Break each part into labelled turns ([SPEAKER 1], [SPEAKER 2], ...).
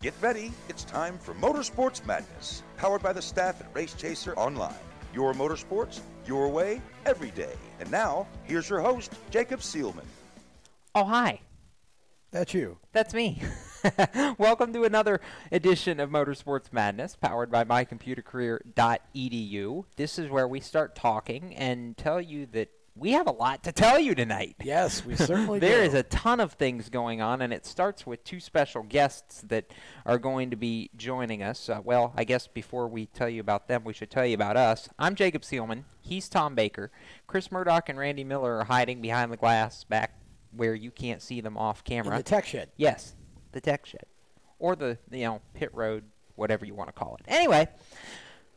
[SPEAKER 1] Get ready, it's time for Motorsports Madness, powered by the staff at Race Chaser Online. Your motorsports, your way, every day. And now, here's your host, Jacob Seelman.
[SPEAKER 2] Oh, hi.
[SPEAKER 3] That's you.
[SPEAKER 2] That's me. Welcome to another edition of Motorsports Madness, powered by mycomputercareer.edu. This is where we start talking and tell you that we have a lot to tell you tonight.
[SPEAKER 3] Yes, we certainly do.
[SPEAKER 2] There is a ton of things going on, and it starts with two special guests that are going to be joining us. Well, I guess before we tell you about them, we should tell you about us. I'm Jacob Seelman. He's Tom Baker. Chris Murdoch and Randy Miller are hiding behind the glass back where you can't see them off camera.
[SPEAKER 3] In the tech shed.
[SPEAKER 2] Yes, the tech shed. Or the, pit road, whatever you want to call it. Anyway,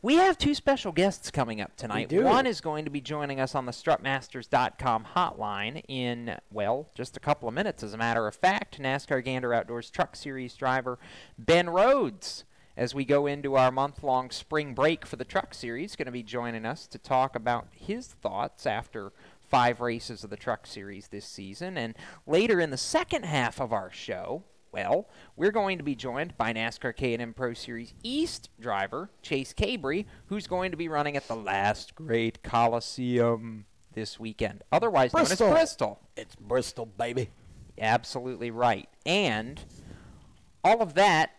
[SPEAKER 2] we have two special guests coming up tonight.
[SPEAKER 3] We do.
[SPEAKER 2] One is going to be joining us on the strutmasters.com hotline in, well, just a couple of minutes. As a matter of fact, NASCAR Gander Outdoors Truck Series driver Ben Rhodes, as we go into our month-long spring break for the Truck Series, going to be joining us to talk about his thoughts after 5 races of the Truck Series this season. And later in the second half of our show, well, we're going to be joined by NASCAR K&N Pro Series East driver Chase Cabre, who's going to be running at the last great Coliseum this weekend, otherwise known as Bristol.
[SPEAKER 3] It's Bristol, baby.
[SPEAKER 2] Absolutely right. And all of that,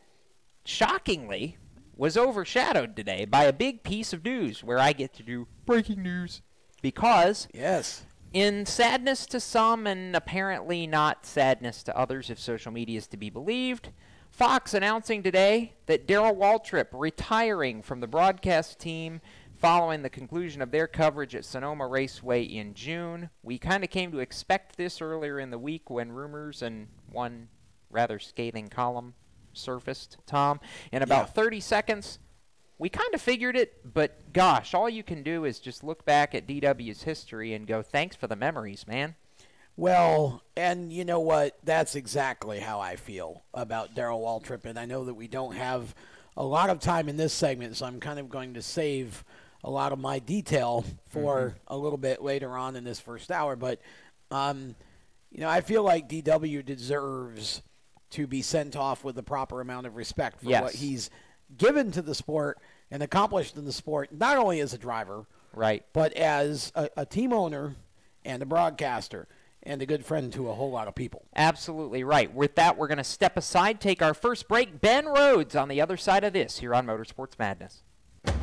[SPEAKER 2] shockingly, was overshadowed today by a big piece of news where I get to do breaking news. Because
[SPEAKER 3] yes,
[SPEAKER 2] in sadness to some and apparently not sadness to others, if social media is to be believed, Fox announcing today that Darrell Waltrip retiring from the broadcast team following the conclusion of their coverage at Sonoma Raceway in June. We kind of came to expect this earlier in the week when rumors and one rather scathing column surfaced, Tom. In about 30 seconds, we kind of figured it, but gosh, all you can do is just look back at DW's history and go, thanks for the memories, man.
[SPEAKER 3] Well, and you know what? That's exactly how I feel about Darrell Waltrip, and I know that we don't have a lot of time in this segment, so I'm kind of going to save a lot of my detail for a little bit later on in this first hour. But, I feel like DW deserves to be sent off with the proper amount of respect for what he's given to the sport and accomplished in the sport, not only as a driver,
[SPEAKER 2] right,
[SPEAKER 3] but as a team owner and a broadcaster and a good friend to a whole lot of people.
[SPEAKER 2] Absolutely right. With that, we're going to step aside, take our first break. Ben Rhodes on the other side of this here on Motorsports Madness.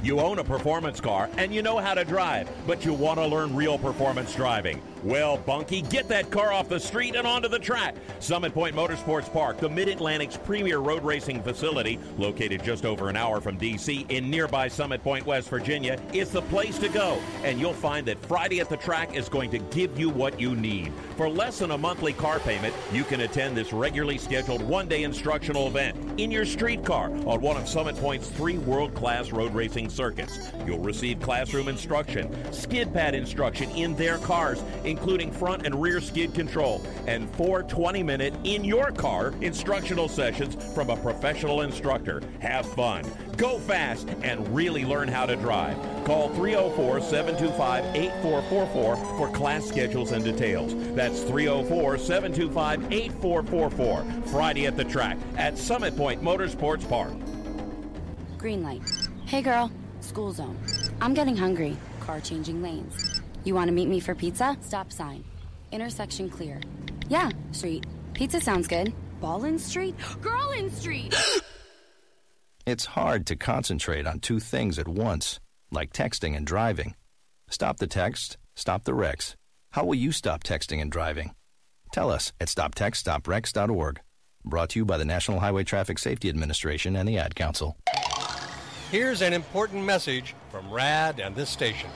[SPEAKER 4] You own a performance car and you know how to drive, but you want to learn real performance driving. Well, Bunky, get that car off the street and onto the track. Summit Point Motorsports Park, the Mid-Atlantic's premier road racing facility, located just over an hour from D.C. in nearby Summit Point, West Virginia, is the place to go. And you'll find that Friday at the Track is going to give you what you need. For less than a monthly car payment, you can attend this regularly scheduled one-day instructional event in your street car on one of Summit Point's 3 world-class road racing circuits. You'll receive classroom instruction, skid pad instruction in their cars, including front and rear skid control, and 4 20-minute in-your-car instructional sessions from a professional instructor. Have fun, go fast, and really learn how to drive. Call 304-725-8444 for class schedules and details. That's 304-725-8444. Friday at the Track at Summit Point Motorsports Park.
[SPEAKER 5] Green light. Hey girl, school zone. I'm getting hungry. Car changing lanes. You want to meet me for pizza? Stop sign. Intersection clear. Yeah, street. Pizza sounds good. Ballin Street? Girl in Street!
[SPEAKER 6] It's hard to concentrate on 2 things at once, like texting and driving. Stop the text, stop the wrecks. How will you stop texting and driving? Tell us at stoptextstopwrecks.org. Brought to you by the National Highway Traffic Safety Administration and the Ad Council.
[SPEAKER 7] Here's an important message from RAD and this station.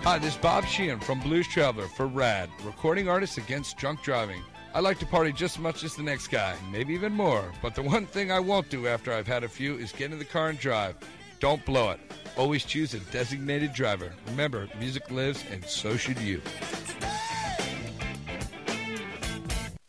[SPEAKER 8] Hi, this is Bob Sheehan from Blues Traveler for RAD, recording artists against drunk driving. I like to party just as much as the next guy, maybe even more, but the one thing I won't do after I've had a few is get in the car and drive. Don't blow it. Always choose a designated driver. Remember, music lives, and so should you.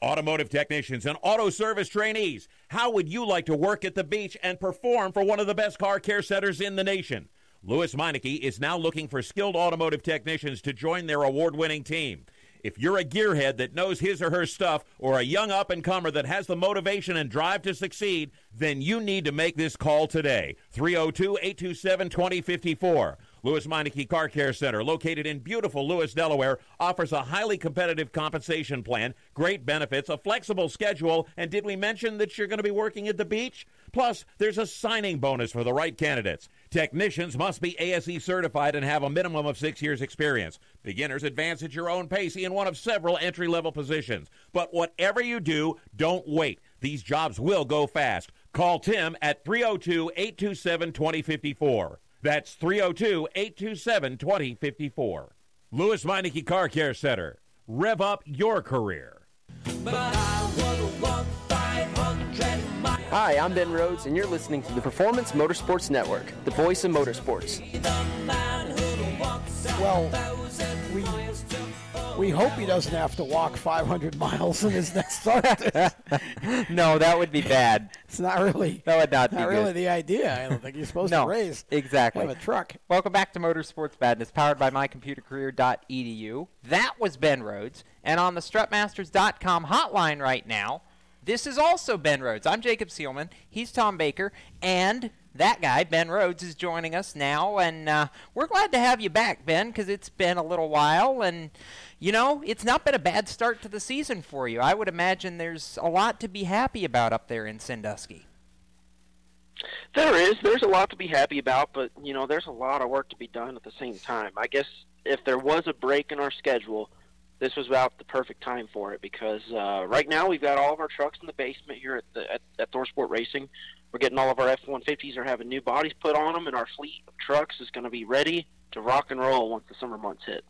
[SPEAKER 4] Automotive technicians and auto service trainees, how would you like to work at the beach and perform for one of the best car care centers in the nation? Louis Meineke is now looking for skilled automotive technicians to join their award-winning team. If you're a gearhead that knows his or her stuff, or a young up-and-comer that has the motivation and drive to succeed, then you need to make this call today. 302-827-2054. Lewis Meineke Car Care Center, located in beautiful Lewis, Delaware, offers a highly competitive compensation plan, great benefits, a flexible schedule, and did we mention that you're going to be working at the beach? Plus, there's a signing bonus for the right candidates. Technicians must be ASE certified and have a minimum of 6 years experience. Beginners advance at your own pace in one of several entry-level positions. But whatever you do, don't wait. These jobs will go fast. Call Tim at 302-827-2054. That's 302-827-2054. Lewis Meineke Car Care Center. Rev up your career.
[SPEAKER 9] Hi, I'm Ben Rhodes, and you're listening to the Performance Motorsports Network, the voice of motorsports.
[SPEAKER 3] Well, we hope he doesn't have to walk 500 miles in his next start.
[SPEAKER 2] No, that would be bad.
[SPEAKER 3] It's not really.
[SPEAKER 2] That would not be
[SPEAKER 3] really
[SPEAKER 2] good.
[SPEAKER 3] the idea. I don't think you're supposed to race.
[SPEAKER 2] Exactly.
[SPEAKER 3] Have a truck.
[SPEAKER 2] Welcome back to Motorsports Madness, powered by mycomputercareer.edu. That was Ben Rhodes, and on the strutmasters.com hotline right now, this is also Ben Rhodes. I'm Jacob Seelman. He's Tom Baker, and that guy, Ben Rhodes, is joining us now, and we're glad to have you back, Ben, because it's been a little while, and, you know, it's not been a bad start to the season for you. I would imagine there's a lot to be happy about up there in Sandusky.
[SPEAKER 10] There is. There's a lot to be happy about, but, you know, there's a lot of work to be done at the same time. I guess if there was a break in our schedule, this was about the perfect time for it, because right now we've got all of our trucks in the basement here at ThorSport Racing. We're getting all of our F-150s are having new bodies put on them, and our fleet of trucks is going to be ready to rock and roll once the summer months hit.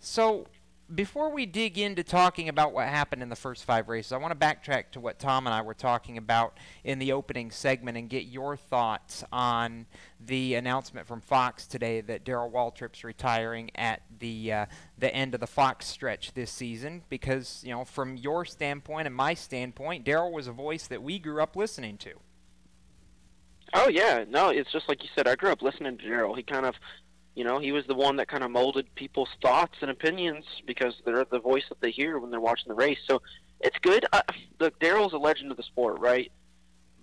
[SPEAKER 2] So before we dig into talking about what happened in the first 5 races, I want to backtrack to what Tom and I were talking about in the opening segment and get your thoughts on the announcement from Fox today that Darrell Waltrip's retiring at the end of the Fox stretch this season, because, you know, from your standpoint and my standpoint, Darrell was a voice that we grew up listening to.
[SPEAKER 10] Oh, yeah. No, it's just like you said. I grew up listening to Darrell. He kind of, you know, he was the one that kind of molded people's thoughts and opinions, because they're the voice that they hear when they're watching the race. So it's good. Look, Darrell's a legend of the sport, right?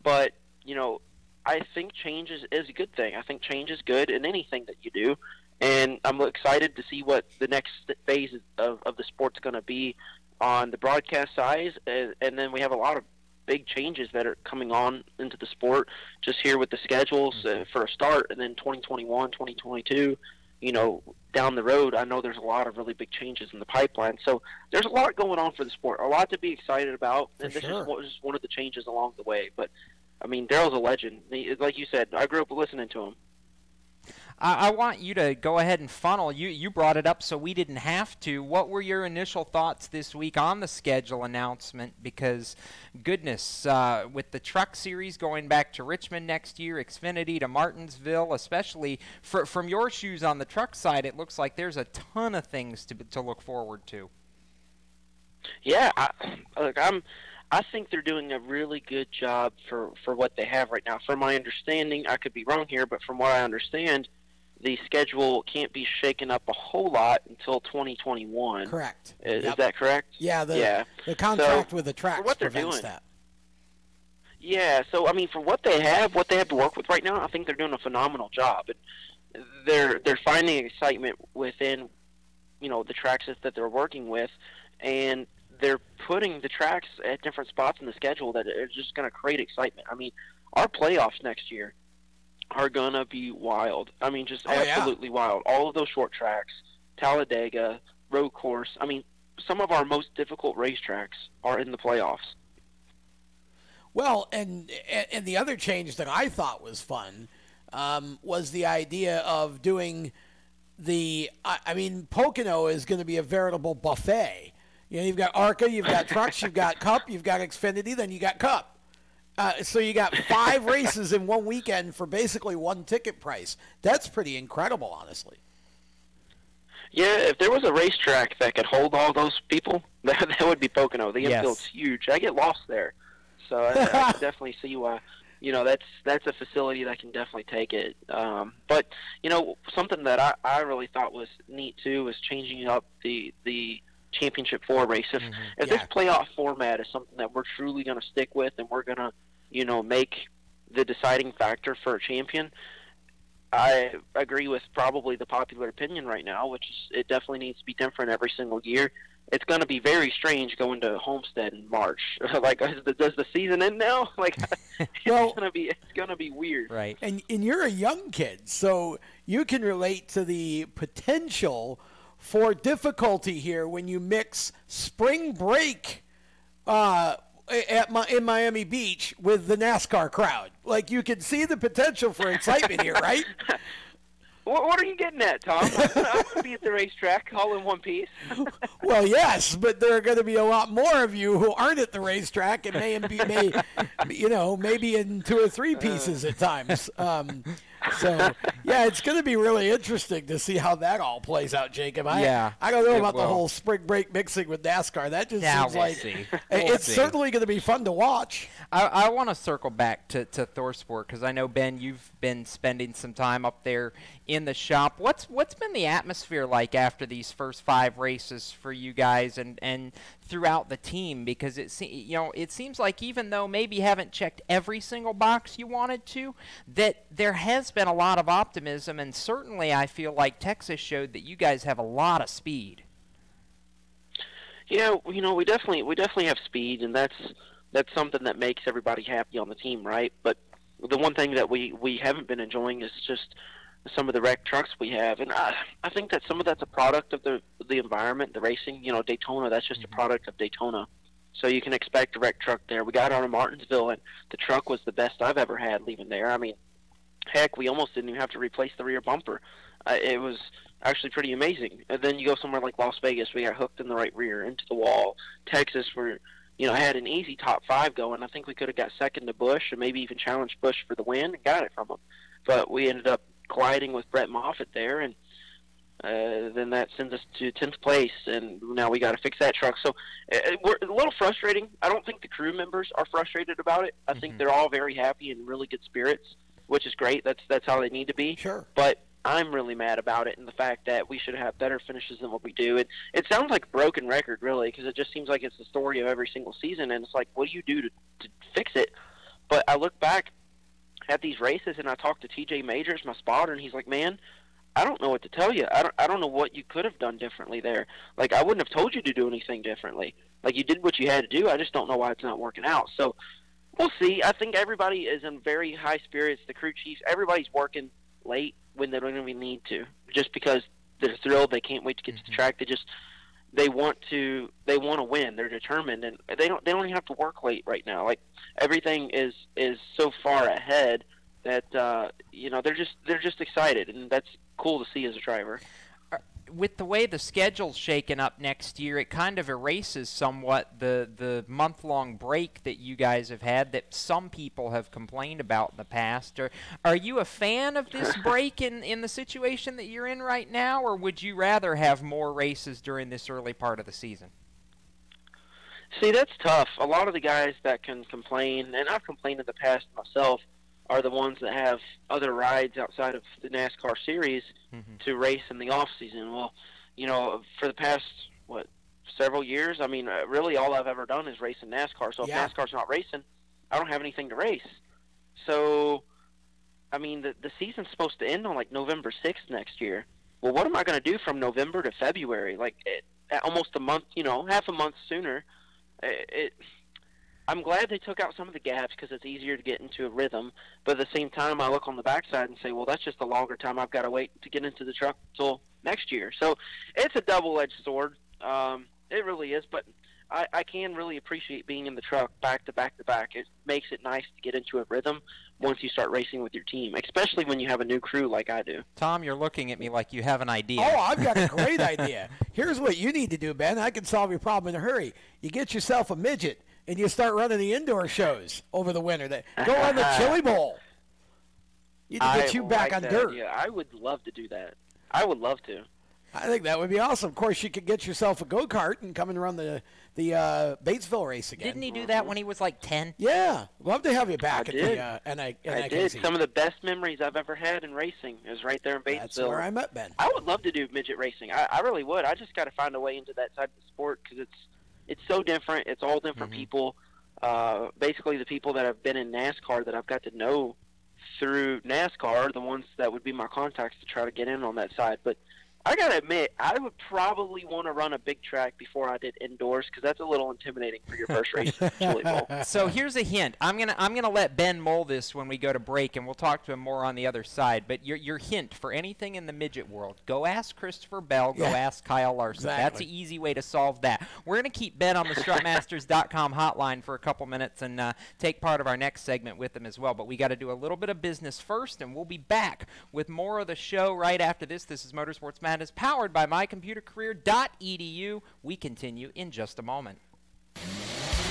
[SPEAKER 10] But, you know, I think change is a good thing. I think change is good in anything that you do. And I'm excited to see what the next phase of the sport's going to be on the broadcast side. And then we have a lot of big changes that are coming on into the sport just here with the schedules for a start, and then 2021, 2022, you know, down the road, I know there's a lot of really big changes in the pipeline. So there's a lot going on for the sport, a lot to be excited about, and this is one of the changes along the way. But, I mean, Darrell's a legend. Like you said, I grew up listening to him.
[SPEAKER 2] I want you to go ahead and funnel. You brought it up, so we didn't have to. What were your initial thoughts this week on the schedule announcement? Because, goodness, with the truck series going back to Richmond next year, Xfinity to Martinsville, especially from your shoes on the truck side, it looks like there's a ton of things to look forward to.
[SPEAKER 10] Yeah, I think they're doing a really good job for what they have right now. From my understanding, I could be wrong here, but from what I understand, the schedule can't be shaken up a whole lot until 2021.
[SPEAKER 3] Correct.
[SPEAKER 10] Is that correct?
[SPEAKER 3] Yeah, the contract with the tracks
[SPEAKER 10] what they're
[SPEAKER 3] prevents
[SPEAKER 10] doing,
[SPEAKER 3] that.
[SPEAKER 10] Yeah, so, I mean, for what they have to work with right now, I think they're doing a phenomenal job. And they're finding excitement within, you know, the tracks that they're working with, and they're putting the tracks at different spots in the schedule that are just going to create excitement. I mean, our playoffs next year are going to be wild. I mean, just absolutely wild. All of those short tracks, Talladega, road course. I mean, some of our most difficult racetracks are in the playoffs.
[SPEAKER 3] Well, and the other change that I thought was fun was the idea of doing I mean, Pocono is going to be a veritable buffet. You know, you've got ARCA, you've got trucks, you've got Cup, you've got Xfinity, then you got Cup. So you got 5 races in one weekend for basically one ticket price. That's pretty incredible, honestly.
[SPEAKER 10] Yeah, if there was a racetrack that could hold all those people, that would be Pocono. The infield's huge. I get lost there. So I can definitely see why. You know, that's a facility that can definitely take it. But, you know, something that I really thought was neat, too, was changing up the Championship 4 race. If this playoff format is something that we're truly going to stick with and we're going to, make the deciding factor for a champion, I agree with probably the popular opinion right now, which is it definitely needs to be different every single year. It's going to be very strange going to Homestead in March. Like, does the season end now? Like, it's going to be weird.
[SPEAKER 2] Right.
[SPEAKER 3] And you're a young kid, so you can relate to the potential for difficulty here when you mix spring break in Miami Beach with the NASCAR crowd. Like, you can see the potential for excitement here, right?
[SPEAKER 10] What are you getting at, Tom? I want to be at the racetrack all in one piece.
[SPEAKER 3] Well, yes, but there are going to be a lot more of you who aren't at the racetrack and maybe in 2 or 3 pieces at times. So, yeah, it's going to be really interesting to see how that all plays out, Jacob. I don't know about the whole spring break mixing with NASCAR. That just seems like it's certainly going to be fun to watch.
[SPEAKER 2] I want to circle back to ThorSport because I know, Ben, you've been spending some time up there in the shop. What's been the atmosphere like after these first 5 races for you guys and throughout the team? Because it seems like even though maybe you haven't checked every single box you wanted to, that there has been a lot of optimism, and certainly I feel like Texas showed that you guys have a lot of speed.
[SPEAKER 10] Yeah, we definitely have speed, and that's something that makes everybody happy on the team, right? But the one thing that we haven't been enjoying is just some of the wrecked trucks we have, and I think that some of that's a product of the environment, the racing. Daytona, that's just a product of Daytona. So you can expect a wrecked truck there. We got out of Martinsville, and the truck was the best I've ever had leaving there. I mean, heck, we almost didn't even have to replace the rear bumper. It was actually pretty amazing. And then you go somewhere like Las Vegas, we got hooked in the right rear into the wall. Texas, we're had an easy top 5 going. I think we could have got second to Busch and maybe even challenged Busch for the win and got it from him. But we ended up colliding with Brett Moffitt there, and then that sends us to 10th place, and now we got to fix that truck. So we're a little frustrating. I don't think the crew members are frustrated about it. I think they're all very happy and really good spirits, which is great. That's how they need to be.
[SPEAKER 3] Sure.
[SPEAKER 10] But I'm really mad about it and the fact that we should have better finishes than what we do. It sounds like a broken record, really, because it just seems like it's the story of every single season, and it's like, what do you do to fix it? But I look back at these races, and I talked to TJ Majors, my spotter, and he's like, man, I don't know what to tell you. I don't know what you could have done differently there. Like, I wouldn't have told you to do anything differently. Like, you did what you had to do. I just don't know why it's not working out. So we'll see. I think everybody is in very high spirits. The crew chiefs, everybody's working late when they don't even need to, just because they're thrilled. They can't wait to get to the track. They want to win. They're determined, and they don't even have to work late right now. Like, everything is so far ahead that they're just excited, and that's cool to see as a driver.
[SPEAKER 2] With the way the schedule's shaken up next year, it kind of erases somewhat the month-long break that you guys have had that some people have complained about in the past. Are you a fan of this break in the situation that you're in right now, or would you rather have more races during this early part of the season?
[SPEAKER 10] See, that's tough. A lot of the guys that can complain, and I've complained in the past myself, are the ones that have other rides outside of the NASCAR series to race in the off season. Well, for the past several years, I mean, really all I've ever done is race in NASCAR. So if NASCAR's not racing, I don't have anything to race. So, I mean, the season's supposed to end on like November 6th next year. Well, what am I going to do from November to February? Like almost a month, half a month sooner. I'm glad they took out some of the gaps because it's easier to get into a rhythm. But at the same time, I look on the backside and say, well, that's just a longer time I've got to wait to get into the truck until next year. So it's a double-edged sword. It really is. But I can really appreciate being in the truck back to back to back. It makes it nice to get into a rhythm once you start racing with your team, especially when you have a new crew like I do.
[SPEAKER 2] Tom, you're looking at me like you have an idea.
[SPEAKER 3] Oh, I've got a great idea. Here's what you need to do, Ben. I can solve your problem in a hurry. You get yourself a midget, and you start running the indoor shows over the winter. Go on the Chili Bowl. You need to get you back on dirt.
[SPEAKER 10] Yeah, I would love to do that. I would love to.
[SPEAKER 3] I think that would be awesome. Of course, you could get yourself a go-kart and come and run the Batesville race again.
[SPEAKER 2] Didn't he do that when he was like 10?
[SPEAKER 3] Yeah. Love to have you back.
[SPEAKER 10] I did.
[SPEAKER 3] I
[SPEAKER 10] did. Some of the best memories I've ever had in racing is right there in Batesville.
[SPEAKER 3] That's where I met Ben.
[SPEAKER 10] I would love to do midget racing. I really would. I just got to find a way into that side of the sport because it's so different. It's all different people. Basically, the people that have been in NASCAR that I've got to know through NASCAR are the ones that would be my contacts to try to get in on that side. But I got to admit, I would probably want to run a big track before I did indoors because that's a little intimidating for your first race in Chili Bowl.
[SPEAKER 2] So here's a hint. I'm gonna let Ben mull this when we go to break, and we'll talk to him more on the other side. But your hint for anything in the midget world, go ask Christopher Bell, go ask Kyle Larson.
[SPEAKER 3] Exactly.
[SPEAKER 2] That's an easy way to solve that. We're going to keep Ben on the strutmasters.com hotline for a couple minutes and take part of our next segment with him as well. But we got to do a little bit of business first, and we'll be back with more of the show right after this. This is Motorsports Madness, powered by mycomputercareer.edu. We continue in just a moment.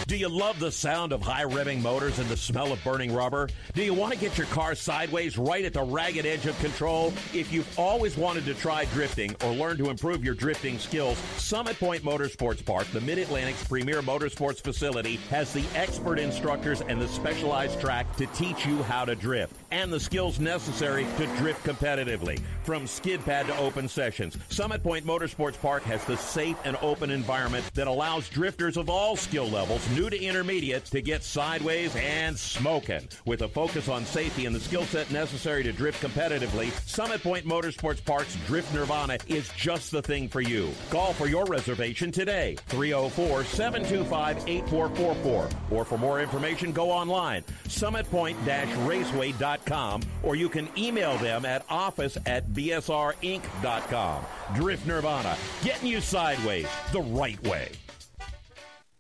[SPEAKER 4] Do you love the sound of high revving motors and the smell of burning rubber? Do you want to get your car sideways right at the ragged edge of control? If you've always wanted to try drifting or learn to improve your drifting skills, Summit Point Motorsports Park, the Mid-Atlantic's premier motorsports facility, has the expert instructors and the specialized track to teach you how to drift and the skills necessary to drift competitively. From skid pad to open sessions, Summit Point Motorsports Park has the safe and open environment that allows drifters of all skill levels, new to intermediate, to get sideways and smoking. With a focus on safety and the skill set necessary to drift competitively, Summit Point Motorsports Park's Drift Nirvana is just the thing for you. Call for your reservation today, 304-725-8444. Or for more information, go online, summitpoint-raceway.com, or you can email them at office@bsrinc.com. Drift Nirvana, getting you sideways the right way.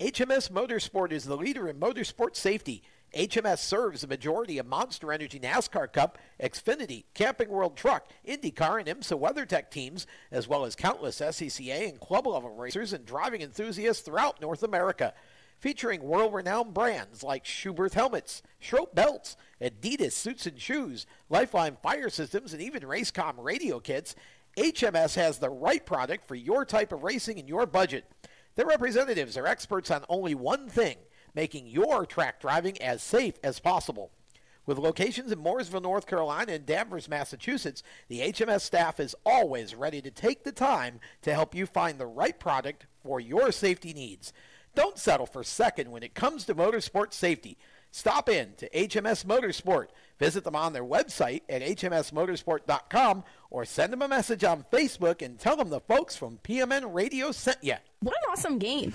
[SPEAKER 3] HMS Motorsport is the leader in motorsport safety. HMS serves the majority of Monster Energy NASCAR Cup, Xfinity, Camping World Truck, IndyCar, and IMSA WeatherTech teams, as well as countless SCCA and club-level racers and driving enthusiasts throughout North America. Featuring world-renowned brands like Schuberth helmets, Schroep belts, Adidas suits and shoes, Lifeline fire systems, and even Racecom radio kits, HMS has the right product for your type of racing and your budget. Their representatives are experts on only one thing, making your track driving as safe as possible. With locations in Mooresville, North Carolina, and Danvers, Massachusetts, the HMS staff is always ready to take the time to help you find the right product for your safety needs. Don't settle for second when it comes to motorsport safety. Stop in to HMS Motorsport. Visit them on their website at hmsmotorsport.com or send them a message on Facebook and tell them the folks from PMN Radio sent you.
[SPEAKER 11] What an awesome game.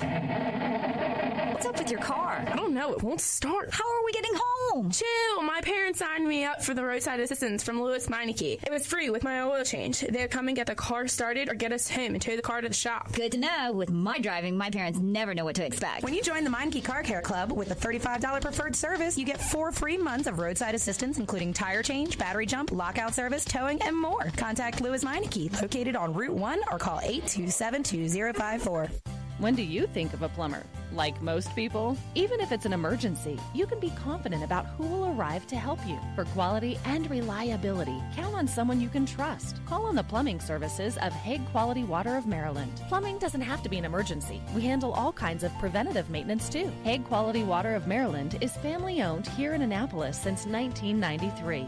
[SPEAKER 11] What's up with your car? I don't know. It won't start. How are we getting home? Chill. My parents signed me up for the roadside assistance from Lewis Meineke. It was free with my oil change. They'd come and get the car started or get us home and tow the car to the shop.
[SPEAKER 12] Good to know. With my driving, my parents never know what to expect.
[SPEAKER 13] When you join the Meineke Car Care Club with a $35 preferred service, you get 4 free months of roadside assistance, including tire change, battery jump, lockout service, towing, and more. Contact Lewis Meineke, located on Route 1, or call 827-2054.
[SPEAKER 14] When do you think of a plumber? Like most people, even if it's an emergency, you can be confident about who will arrive to help you. For quality and reliability, count on someone you can trust. Call on the plumbing services of Hague Quality Water of Maryland. Plumbing doesn't have to be an emergency. We handle all kinds of preventative maintenance too. Hague Quality Water of Maryland is family owned here in Annapolis since 1993.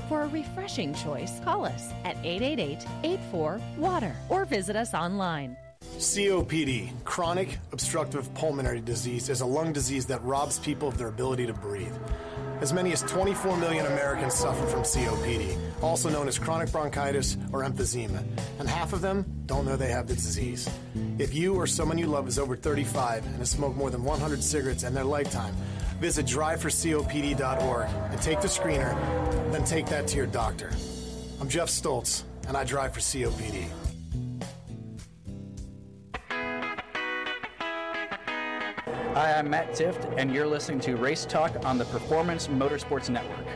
[SPEAKER 14] For a refreshing choice, call us at 888-84-WATER or visit us online.
[SPEAKER 15] COPD, chronic obstructive pulmonary disease, is a lung disease that robs people of their ability to breathe. As many as 24 million Americans suffer from COPD, also known as chronic bronchitis or emphysema, and half of them don't know they have the disease. If you or someone you love is over 35 and has smoked more than 100 cigarettes in their lifetime, visit driveforcopd.org and take the screener, then take that to your doctor. I'm Jeff Stoltz, and I drive for COPD.
[SPEAKER 16] Hi, I'm Matt Tift, and you're listening to Race Talk on the Performance Motorsports Network.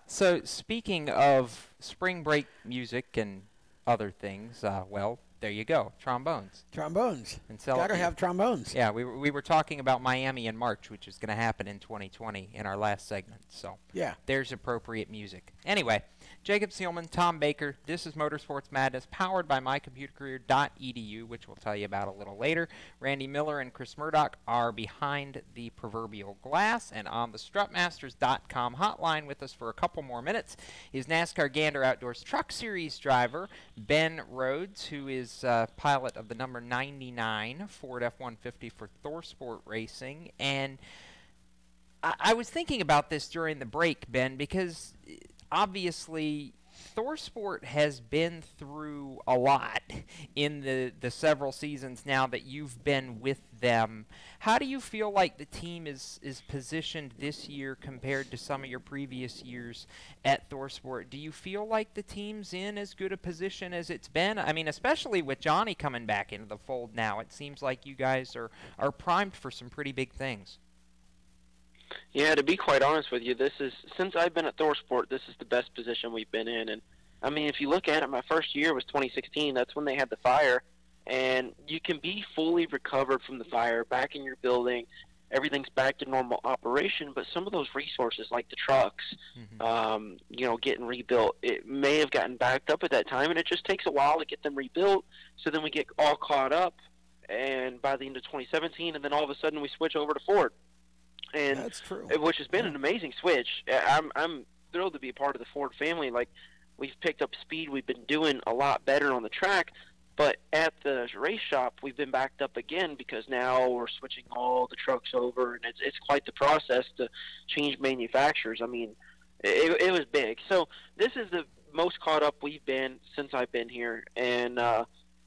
[SPEAKER 2] So speaking of spring break music and other things, well, There you go, trombones.
[SPEAKER 3] Trombones.
[SPEAKER 2] And
[SPEAKER 3] Gotta have trombones.
[SPEAKER 2] Yeah, we were talking about Miami in March, which is going to happen in 2020 in our last segment. So
[SPEAKER 3] yeah,
[SPEAKER 2] there's appropriate music. Anyway, Jacob Seelman, Tom Baker, this is Motorsports Madness, powered by mycomputercareer.edu, which we'll tell you about a little later. Randy Miller and Chris Murdoch are behind the proverbial glass, and on the strutmasters.com hotline with us for a couple more minutes is NASCAR Gander Outdoors Truck Series driver Ben Rhodes, who is pilot of the number 99 Ford F-150 for ThorSport Racing. And I was thinking about this during the break, Ben, because obviously ThorSport has been through a lot in the several seasons now that you've been with them. How do you feel like the team is positioned this year compared to some of your previous years at ThorSport? Do you feel like the team's in as good a position as it's been? I mean, especially with Johnny coming back into the fold now, it seems like you guys are primed for some pretty big things.
[SPEAKER 10] Yeah, to be quite honest with you, since I've been at ThorSport, this is the best position we've been in. And I mean, if you look at it, my first year was 2016. That's when they had the fire, and you can be fully recovered from the fire, back in your building, everything's back to normal operation. But some of those resources, like the trucks, getting rebuilt, it may have gotten backed up at that time, and it just takes a while to get them rebuilt. So then we get all caught up, and by the end of 2017, and then all of a sudden we switch over to Ford. And
[SPEAKER 3] that's true.
[SPEAKER 10] Which has been an amazing switch. I'm thrilled to be a part of the Ford family. Like, we've picked up speed. We've been doing a lot better on the track. But at the race shop, we've been backed up again because now we're switching all the trucks over, and it's quite the process to change manufacturers. I mean, it was big. So this is the most caught up we've been since I've been here, and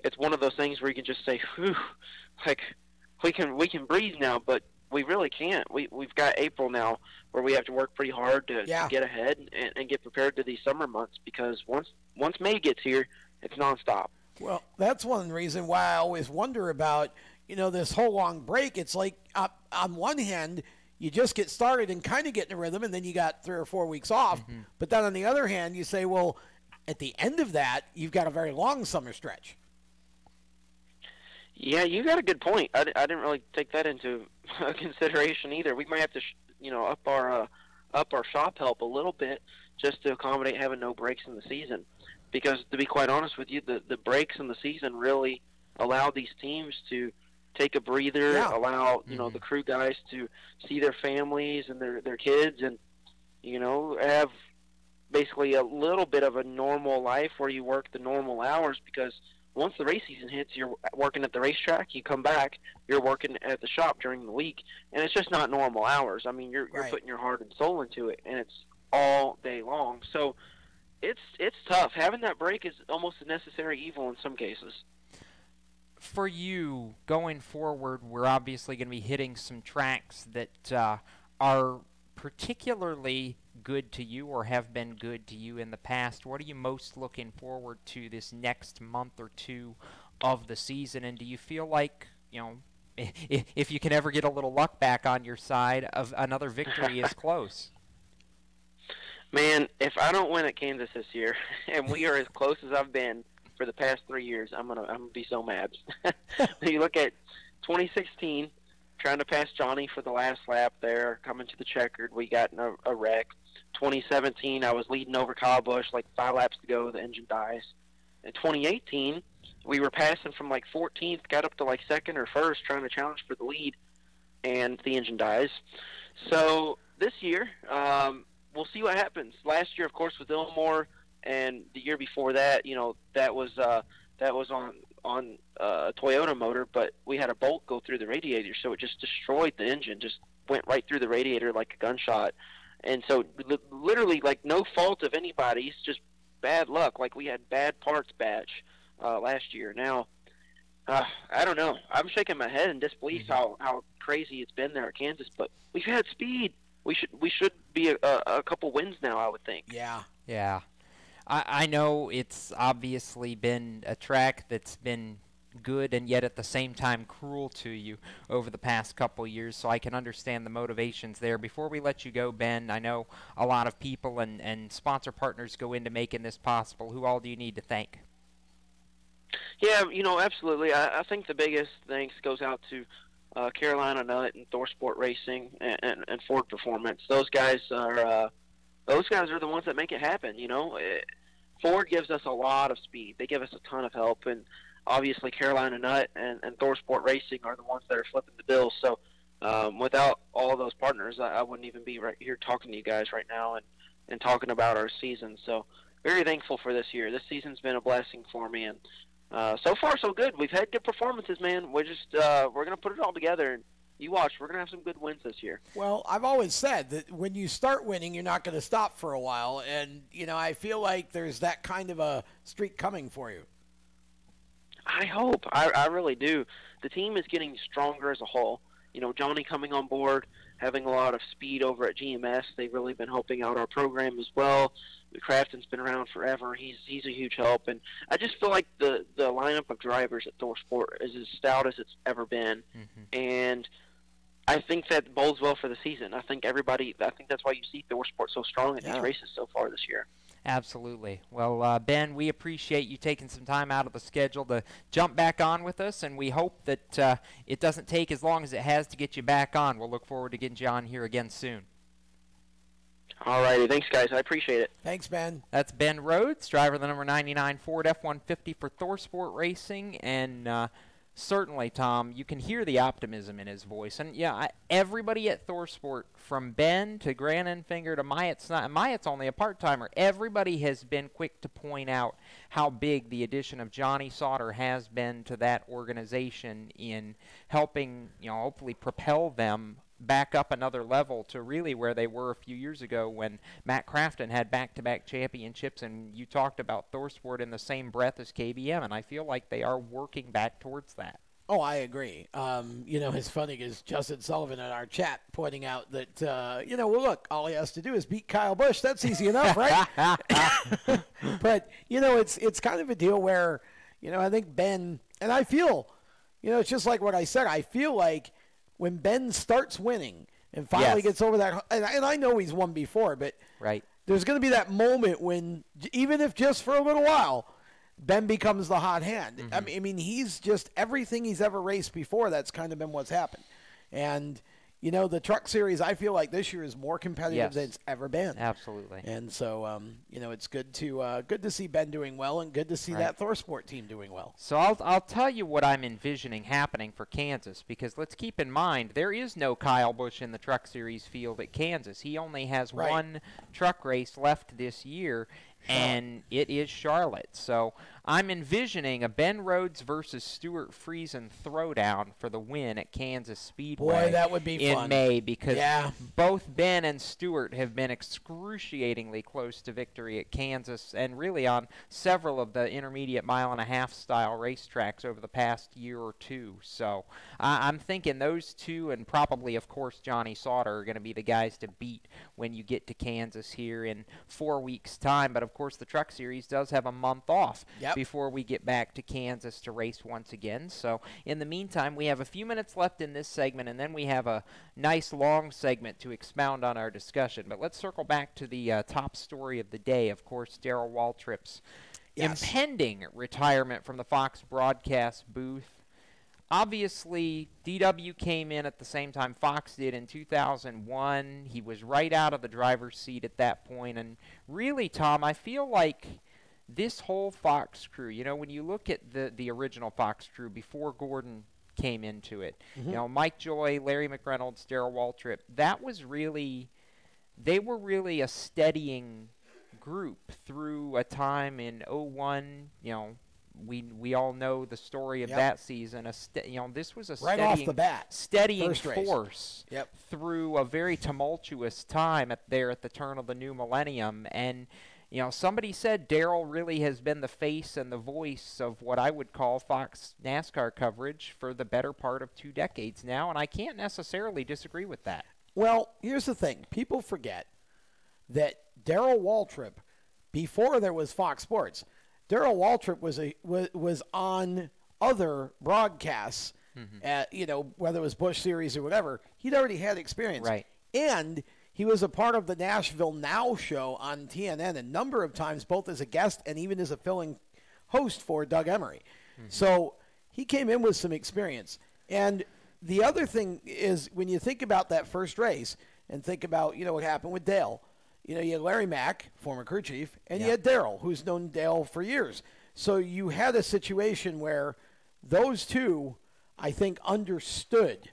[SPEAKER 10] it's one of those things where you can just say, whew, like we can breathe now, but we really can't. We've got April now where we have to work pretty hard to get ahead and get prepared to these summer months, because once May gets here, it's nonstop.
[SPEAKER 3] Well, that's one reason why I always wonder about, this whole long break. It's like, on one hand, you just get started and kind of get in a rhythm, and then you got 3 or 4 weeks off. Mm-hmm. But then on the other hand, you say, well, at the end of that, you've got a very long summer stretch.
[SPEAKER 10] Yeah, you got a good point. I didn't really take that into consideration either. We might have to, up our shop help a little bit just to accommodate having no breaks in the season. Because to be quite honest with you, the breaks in the season really allow these teams to take a breather, allow the crew guys to see their families and their kids, and have basically a little bit of a normal life where you work the normal hours, because once the race season hits, you're working at the racetrack. You come back, you're working at the shop during the week, and it's just not normal hours. I mean, you're putting your heart and soul into it, and it's all day long. So it's tough. Having that break is almost a necessary evil in some cases.
[SPEAKER 2] For you, going forward, we're obviously going to be hitting some tracks that are particularly good to you or have been good to you in the past. What are you most looking forward to this next month or two of the season? And do you feel like, if you can ever get a little luck back on your side, of another victory is close?
[SPEAKER 10] Man, if I don't win at Kansas this year, and we are as close as I've been for the past 3 years, I'm gonna be so mad. You look at 2016, trying to pass Johnny for the last lap there, coming to the checkered, we got in a wreck. 2017, I was leading over Kyle Busch, like 5 laps to go, the engine dies. In 2018, we were passing from like 14th, got up to like 2nd or 1st, trying to challenge for the lead, and the engine dies. So this year, we'll see what happens. Last year, of course, with Illmore, and the year before that, that was on a Toyota motor, but we had a bolt go through the radiator, so it just destroyed the engine, just went right through the radiator like a gunshot. And so literally, like, no fault of anybody's, just bad luck. Like, we had bad parts batch last year. Now, I don't know. I'm shaking my head in disbelief how crazy it's been there at Kansas, but we've had speed. We should be a couple wins now, I would think.
[SPEAKER 2] Yeah. I know it's obviously been a track that's been good and yet at the same time cruel to you over the past couple years, so I can understand the motivations there. Before we let you go, Ben, I know a lot of people and sponsor partners go into making this possible. Who all do you need to thank?
[SPEAKER 10] Yeah, absolutely. I think the biggest thanks goes out to Carolina Nutt and ThorSport Racing and Ford Performance. Those guys are the ones that make it happen. Ford gives us a lot of speed. They give us a ton of help, and obviously Carolina Nutt and ThorSport Racing are the ones that are flipping the bill. So without all of those partners, I wouldn't even be right here talking to you guys right now and talking about our season. So very thankful for this year. This season's been a blessing for me, and so far so good. We've had good performances, man. We're going to put it all together, and you watch. We're going to have some good wins this year.
[SPEAKER 3] Well, I've always said that when you start winning, you're not going to stop for a while, and I feel like there's that kind of a streak coming for you.
[SPEAKER 10] I hope. I really do. The team is getting stronger as a whole. Johnny coming on board, having a lot of speed over at GMS. They've really been helping out our program as well. Crafton's been around forever. He's a huge help. And I just feel like the lineup of drivers at ThorSport is as stout as it's ever been. Mm-hmm. And I think that bodes well for the season. I think that's why you see ThorSport so strong at these races so far this year.
[SPEAKER 2] Absolutely. Well, Ben, we appreciate you taking some time out of the schedule to jump back on with us, and we hope that it doesn't take as long as it has to get you back on. We'll look forward to getting you on here again soon.
[SPEAKER 10] All righty. Thanks, guys. I appreciate it.
[SPEAKER 3] Thanks, Ben.
[SPEAKER 2] That's Ben Rhodes, driver of the number 99 Ford F-150 for ThorSport Racing, and certainly, Tom, you can hear the optimism in his voice. And, everybody at ThorSport, from Ben to Grant Enfinger to Myatt's only a part-timer, everybody has been quick to point out how big the addition of Johnny Sauter has been to that organization in helping, hopefully propel them back up another level to really where they were a few years ago when Matt Crafton had back-to-back championships, and you talked about ThorSport in the same breath as KBM, and I feel like they are working back towards that.
[SPEAKER 3] Oh, I agree. It's funny because Justin Sullivan in our chat pointing out that, look, all he has to do is beat Kyle Busch. That's easy enough, right? But, it's kind of a deal where, I think Ben, and I feel, it's just like what I said. I feel like when Ben starts winning and finally gets over that, and I know he's won before, but there's going to be that moment when, even if just for a little while, Ben becomes the hot hand. Mm-hmm. I mean, he's just everything he's ever raced before. That's kind of been what's happened. And, the Truck Series, I feel like this year is more competitive than it's ever been.
[SPEAKER 2] Absolutely.
[SPEAKER 3] And so, it's good to see Ben doing well and good to see that ThorSport team doing well.
[SPEAKER 2] So I'll tell you what I'm envisioning happening for Kansas, because let's keep in mind there is no Kyle Busch in the Truck Series field at Kansas. He only has one truck race left this year, and it is Charlotte. So I'm envisioning a Ben Rhodes versus Stuart Friesen throwdown for the win at Kansas Speedway.
[SPEAKER 3] Boy, that would be fun.
[SPEAKER 2] In May, because both Ben and Stuart have been excruciatingly close to victory at Kansas and really on several of the intermediate mile-and-a-half style racetracks over the past year or two. So I'm thinking those two and probably, of course, Johnny Sauter are going to be the guys to beat when you get to Kansas here in 4 weeks' time. But, of course, the Truck Series does have a month off before we get back to Kansas to race once again. So in the meantime, we have a few minutes left in this segment, and then we have a nice long segment to expound on our discussion. But let's circle back to the top story of the day, of course, Darrell Waltrip's impending retirement from the Fox broadcast booth. Obviously, DW came in at the same time Fox did in 2001. He was right out of the driver's seat at that point. And really, Tom, I feel like this whole Fox crew, when you look at the original Fox crew before Gordon came into it, Mike Joy, Larry McReynolds, Darrell Waltrip, they were really a steadying group through a time in 01, we all know the story of that season. This was a steadying force through a very tumultuous time at the turn of the new millennium. And somebody said Darrell really has been the face and the voice of what I would call Fox NASCAR coverage for the better part of 2 decades now, and I can't necessarily disagree with that.
[SPEAKER 3] Well, here's the thing. People forget that Darrell Waltrip, before there was Fox Sports, Darrell Waltrip was on other broadcasts, whether it was Busch Series or whatever. He'd already had experience.
[SPEAKER 2] Right.
[SPEAKER 3] And he was a part of the Nashville Now show on TNN a number of times, both as a guest and even as a filling host for Doug Emery. So he came in with some experience. And the other thing is when you think about that first race and think about, what happened with Dale, you had Larry Mack, former crew chief, and you had Darrell, who's known Dale for years. So you had a situation where those two, I think, understood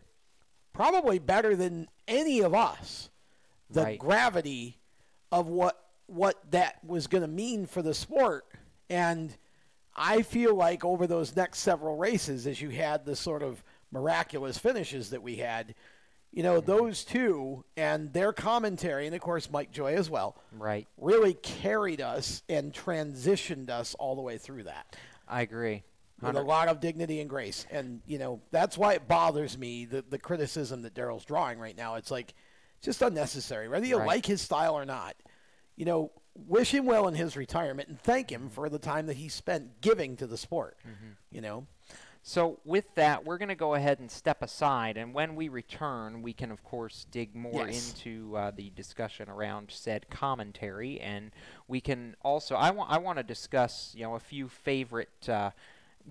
[SPEAKER 3] probably better than any of us the gravity of what that was going to mean for the sport. And I feel like over those next several races, as you had the sort of miraculous finishes that we had, those two and their commentary, and of course Mike Joy as well, really carried us and transitioned us all the way through that.
[SPEAKER 2] I agree.
[SPEAKER 3] With a lot of dignity and grace. And, that's why it bothers me, the criticism that Darrell's drawing right now. It's like, just unnecessary. Whether you like his style or not, wish him well in his retirement and thank him for the time that he spent giving to the sport,
[SPEAKER 2] So with that, we're going to go ahead and step aside, and when we return, we can, of course, dig more into the discussion around said commentary, and we can also, I want to discuss, a few favorite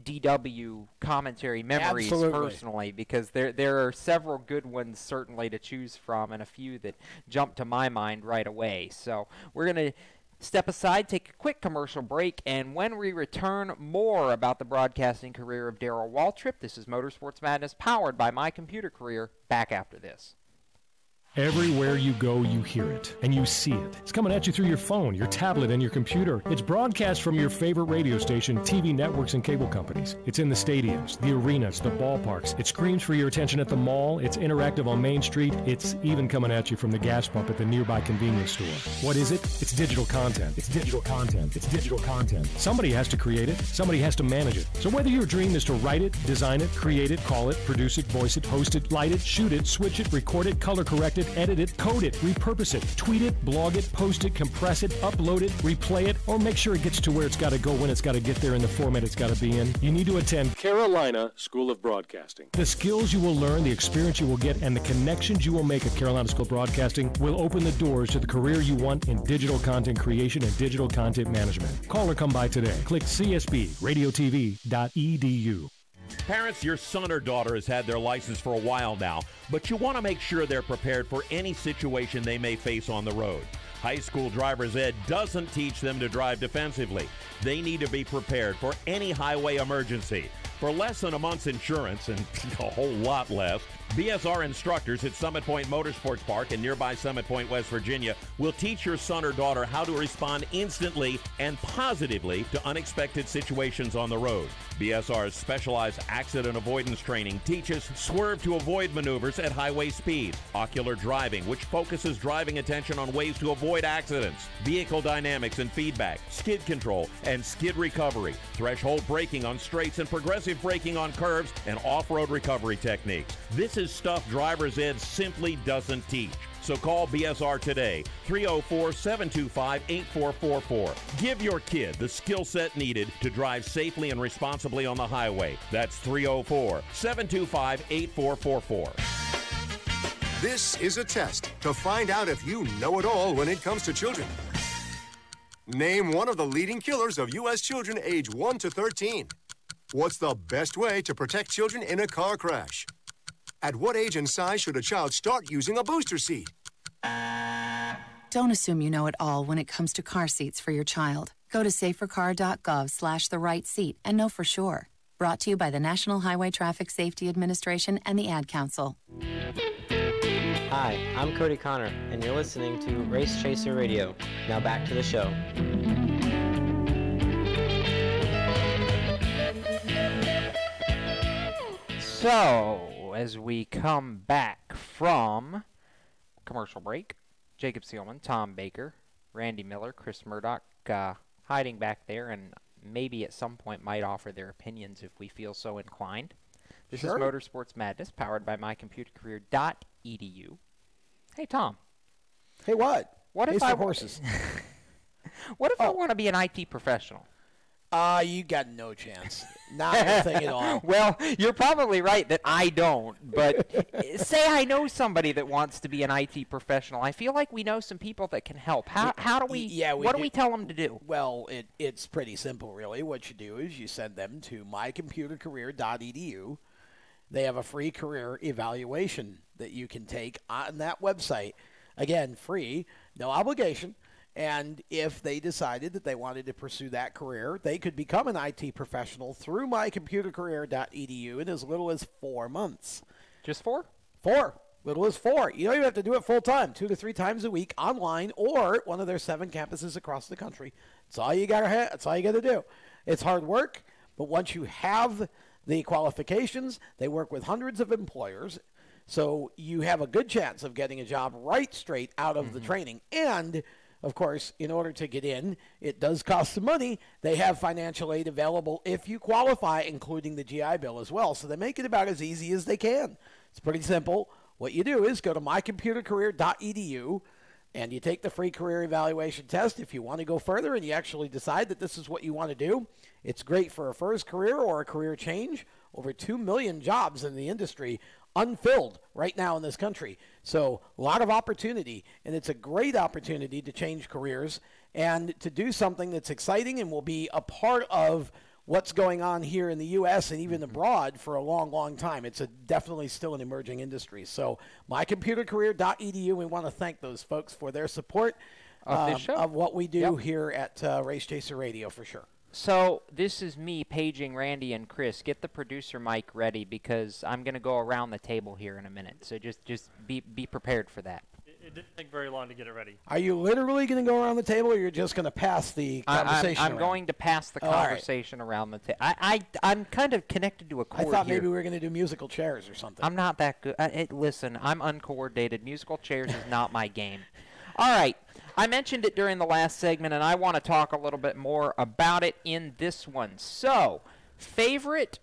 [SPEAKER 2] DW commentary memories personally, because there are several good ones certainly to choose from, and a few that jump to my mind right away. So we're going to step aside, take a quick commercial break, and when we return, more about the broadcasting career of Darrell Waltrip. This is Motorsports Madness, powered by My Computer Career. Back after this.
[SPEAKER 17] Everywhere you go, you hear it, and you see it. It's coming at you through your phone, your tablet, and your computer. It's broadcast from your favorite radio station, TV networks, and cable companies. It's in the stadiums, the arenas, the ballparks. It screams for your attention at the mall. It's interactive on Main Street. It's even coming at you from the gas pump at the nearby convenience store. What is it? It's digital content. It's digital content. It's digital content. Somebody has to create it. Somebody has to manage it. So whether your dream is to write it, design it, create it, call it, produce it, voice it, host it, light it, shoot it, switch it, record it, color correct it, edit it, code it, repurpose it, tweet it, blog it, post it, compress it, upload it, replay it, or make sure it gets to where it's got to go when it's got to get there in the format it's got to be in, you need to attend
[SPEAKER 18] Carolina School of Broadcasting.
[SPEAKER 17] The skills you will learn, the experience you will get, and the connections you will make at Carolina School of Broadcasting will open the doors to the career you want in digital content creation and digital content management. Call or come by today. Click csbradiotv.edu.
[SPEAKER 4] Parents, your son or daughter has had their license for a while now, but you want to make sure they're prepared for any situation they may face on the road. High school driver's ed doesn't teach them to drive defensively. They need to be prepared for any highway emergency. For less than a month's insurance, and a whole lot less, BSR instructors at Summit Point Motorsports Park in nearby Summit Point, West Virginia, will teach your son or daughter how to respond instantly and positively to unexpected situations on the road. BSR's specialized accident avoidance training teaches swerve to avoid maneuvers at highway speed, ocular driving, which focuses driving attention on ways to avoid accidents, vehicle dynamics and feedback, skid control and skid recovery, threshold braking on straights and progressive braking on curves, and off-road recovery techniques. This is stuff driver's ed simply doesn't teach. So call BSR today, 304-725-8444. Give your kid the skill set needed to drive safely and responsibly on the highway. That's 304-725-8444.
[SPEAKER 19] This is a test to find out if you know it all when it comes to children. Name one of the leading killers of U.S. children age 1 to 13. What's the best way to protect children in a car crash? At what age and size should a child start using a booster seat?
[SPEAKER 20] Don't assume you know it all when it comes to car seats for your child. Go to safercar.gov/the-right-seat and know for sure. Brought to you by the National Highway Traffic Safety Administration and the Ad Council.
[SPEAKER 21] Hi, I'm Cody Connor, and you're listening to Race Chaser Radio. Now back to the show.
[SPEAKER 2] So, as we come back from commercial break, Jacob Seelman, Tom Baker, Randy Miller, Chris Murdoch hiding back there and maybe at some point might offer their opinions if we feel so inclined. This is Motorsports Madness, powered by mycomputercareer.edu. Hey, Tom.
[SPEAKER 3] Hey, what?
[SPEAKER 2] What if
[SPEAKER 3] Horses.
[SPEAKER 2] What if I want to be an IT professional?
[SPEAKER 3] You got no chance. Not a thing at all.
[SPEAKER 2] Well, you're probably right that I don't, but say I know somebody that wants to be an IT professional. I feel like we know some people that can help. How do we, what do we tell them to do?
[SPEAKER 3] Well, it's pretty simple, really. What you do is you send them to mycomputercareer.edu. They have a free career evaluation that you can take on that website. Again, free, no obligation. And if they decided that they wanted to pursue that career, they could become an IT professional through mycomputercareer.edu in as little as 4 months.
[SPEAKER 2] Just 4?
[SPEAKER 3] 4. Little as 4. You don't even have to do it full time, 2 to 3 times a week online or at one of their 7 campuses across the country. That's all you got to do. It's hard work, but once you have the qualifications, they work with hundreds of employers. So you have a good chance of getting a job right straight out of the training. And of course, in order to get in, it does cost some money. They have financial aid available if you qualify, including the GI Bill as well. So they make it about as easy as they can. It's pretty simple. What you do is go to mycomputercareer.edu, and you take the free career evaluation test. If you want to go further and you actually decide that this is what you want to do, it's great for a first career or a career change. Over 2 million jobs in the industry unfilled right now in this country. So a lot of opportunity, and it's a great opportunity to change careers and to do something that's exciting and will be a part of what's going on here in the U.S. and even abroad for a long, long time. It's definitely still an emerging industry. So mycomputercareer.edu, we want to thank those folks for their support of what we do here at Race Chaser Radio for sure.
[SPEAKER 2] So this is me paging Randy and Chris. Get the producer mic ready because I'm going to go around the table here in a minute. So just be prepared for that.
[SPEAKER 1] It didn't take very long to get it ready.
[SPEAKER 3] Are you literally going to go around the table, or you're just going to pass the conversation
[SPEAKER 2] I'm going to pass the conversation around the table. I'm kind of connected to a cord
[SPEAKER 3] I thought
[SPEAKER 2] here.
[SPEAKER 3] maybe we were going to do musical chairs or something.
[SPEAKER 2] I'm not that good. Listen, I'm uncoordinated. Musical chairs is not my game. All right. I mentioned it during the last segment, and I want to talk a little bit more about it in this one. So, favorite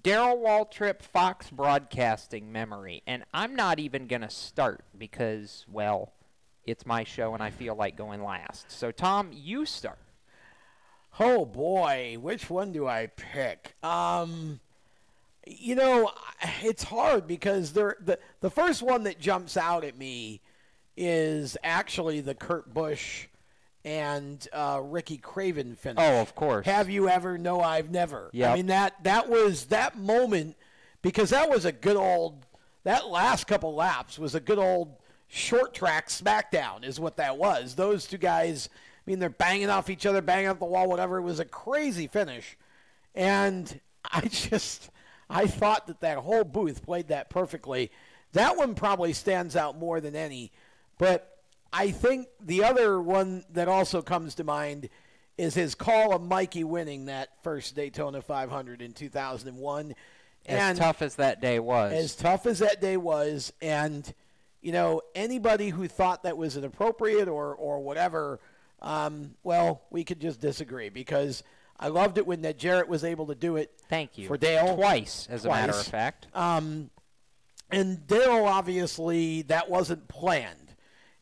[SPEAKER 2] Darrell Waltrip Fox Broadcasting memory. And I'm not even going to start because, well, it's my show and I feel like going last. So, Tom, you start.
[SPEAKER 3] Oh, boy. Which one do I pick? You know, it's hard because the first one that jumps out at me is actually the Kurt Busch and Ricky Craven finish.
[SPEAKER 2] Oh, of course.
[SPEAKER 3] Have you ever? No, I've never.
[SPEAKER 2] Yep.
[SPEAKER 3] I mean, that was that moment, because that was a good old, that last couple laps was a good old short track smackdown is what that was. Those two guys, I mean, they're banging off each other, banging off the wall, whatever. It was a crazy finish. And I thought that whole booth played that perfectly. That one probably stands out more than any. But I think the other one that also comes to mind is his call of Mikey winning that first Daytona 500 in 2001.
[SPEAKER 2] As tough as that day was.
[SPEAKER 3] As tough as that day was. And, you know, anybody who thought that was inappropriate or whatever, well, we could just disagree, because I loved it when that Jarrett was able to do it.
[SPEAKER 2] Thank you.
[SPEAKER 3] For Dale.
[SPEAKER 2] Twice, as a matter of fact.
[SPEAKER 3] And Dale, obviously, that wasn't planned.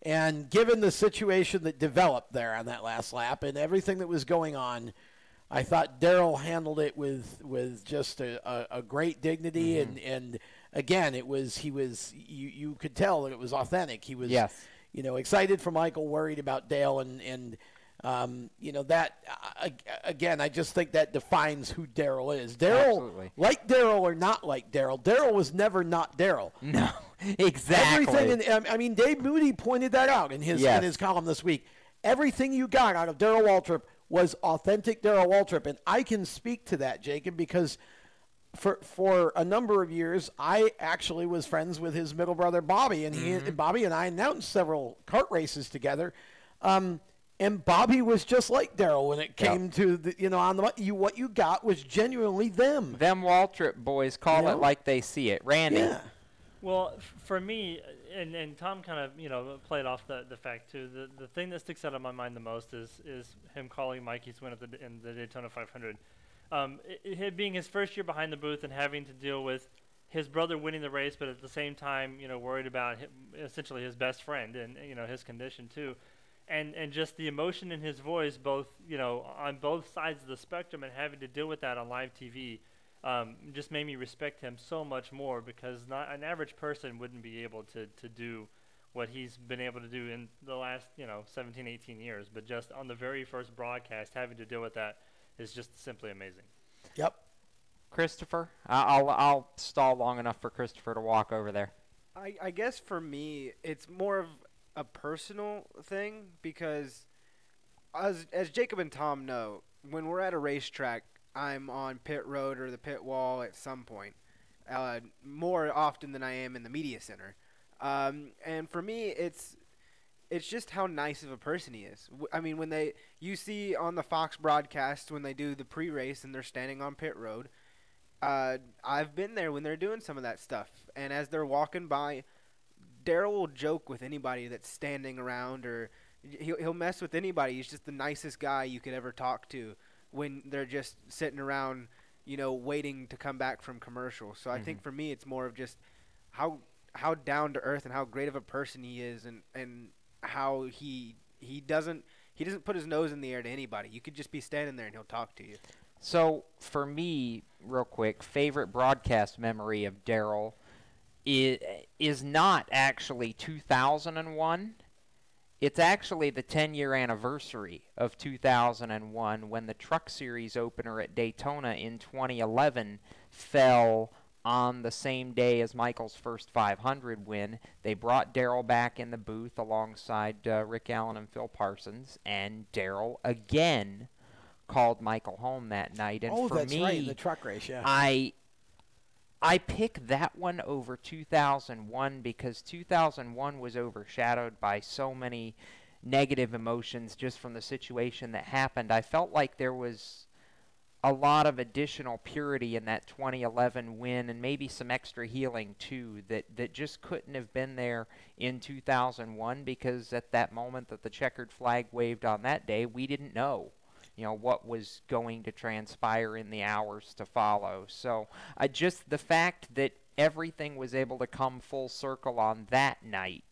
[SPEAKER 3] And given the situation that developed there on that last lap and everything that was going on, I thought Darrell handled it with just a great dignity. Mm-hmm. And again, you could tell that it was authentic. He was, you know, excited for Michael, worried about Dale, and you know, that, again, I just think that defines who Darrell is. Darrell, like Darrell or not like Darrell, Darrell was never not Darrell.
[SPEAKER 2] No, exactly.
[SPEAKER 3] Everything, I mean, Dave Moody pointed that out in his column this week. Everything you got out of Darrell Waltrip was authentic Darrell Waltrip, and I can speak to that, Jacob, because for a number of years, I actually was friends with his middle brother, Bobby, and Bobby and I announced several kart races together. And Bobby was just like Darrell when it came to what you got was genuinely them.
[SPEAKER 2] Them Waltrip boys call it like they see it. Randy.
[SPEAKER 3] Yeah.
[SPEAKER 1] Well, for me, and Tom kind of played off the fact too. The thing that sticks out of my mind the most is him calling Mikey's win in the Daytona 500. It being his first year behind the booth and having to deal with his brother winning the race, but at the same time, worried about essentially his best friend and his condition too. And just the emotion in his voice, both on both sides of the spectrum, and having to deal with that on live TV, just made me respect him so much more, because not an average person wouldn't be able to do what he's been able to do in the last 17, 18 years. But just on the very first broadcast, having to deal with that is just simply amazing.
[SPEAKER 3] Yep.
[SPEAKER 2] Christopher, I'll stall long enough for Christopher to walk over there.
[SPEAKER 5] I guess for me, it's more of a personal thing, because as Jacob and Tom know, when we're at a racetrack, I'm on pit road or the pit wall at some point, more often than I am in the media center. And for me, it's just how nice of a person he is. I mean, when you see on the Fox broadcast when they do the pre-race and they're standing on pit road, I've been there when they're doing some of that stuff. And as they're walking by, Darrell will joke with anybody that's standing around, or he'll mess with anybody. He's just the nicest guy you could ever talk to when they're just sitting around, waiting to come back from commercial. So I think for me, it's more of just how down to earth and how great of a person he is, and how he doesn't put his nose in the air to anybody. You could just be standing there and he'll talk to you.
[SPEAKER 2] So for me, real quick, favorite broadcast memory of Darrell is not actually 2001. It's actually the 10-year anniversary of 2001, when the Truck Series opener at Daytona in 2011 fell on the same day as Michael's first 500 win. They brought Darrell back in the booth alongside Rick Allen and Phil Parsons, and Darrell again called Michael home that night. And for
[SPEAKER 3] that's
[SPEAKER 2] me,
[SPEAKER 3] right, in the truck race, yeah.
[SPEAKER 2] I pick that one over 2001 because 2001 was overshadowed by so many negative emotions just from the situation that happened. I felt like there was a lot of additional purity in that 2011 win, and maybe some extra healing too, that just couldn't have been there in 2001, because at that moment that the checkered flag waved on that day, we didn't know what was going to transpire in the hours to follow. So just the fact that everything was able to come full circle on that night,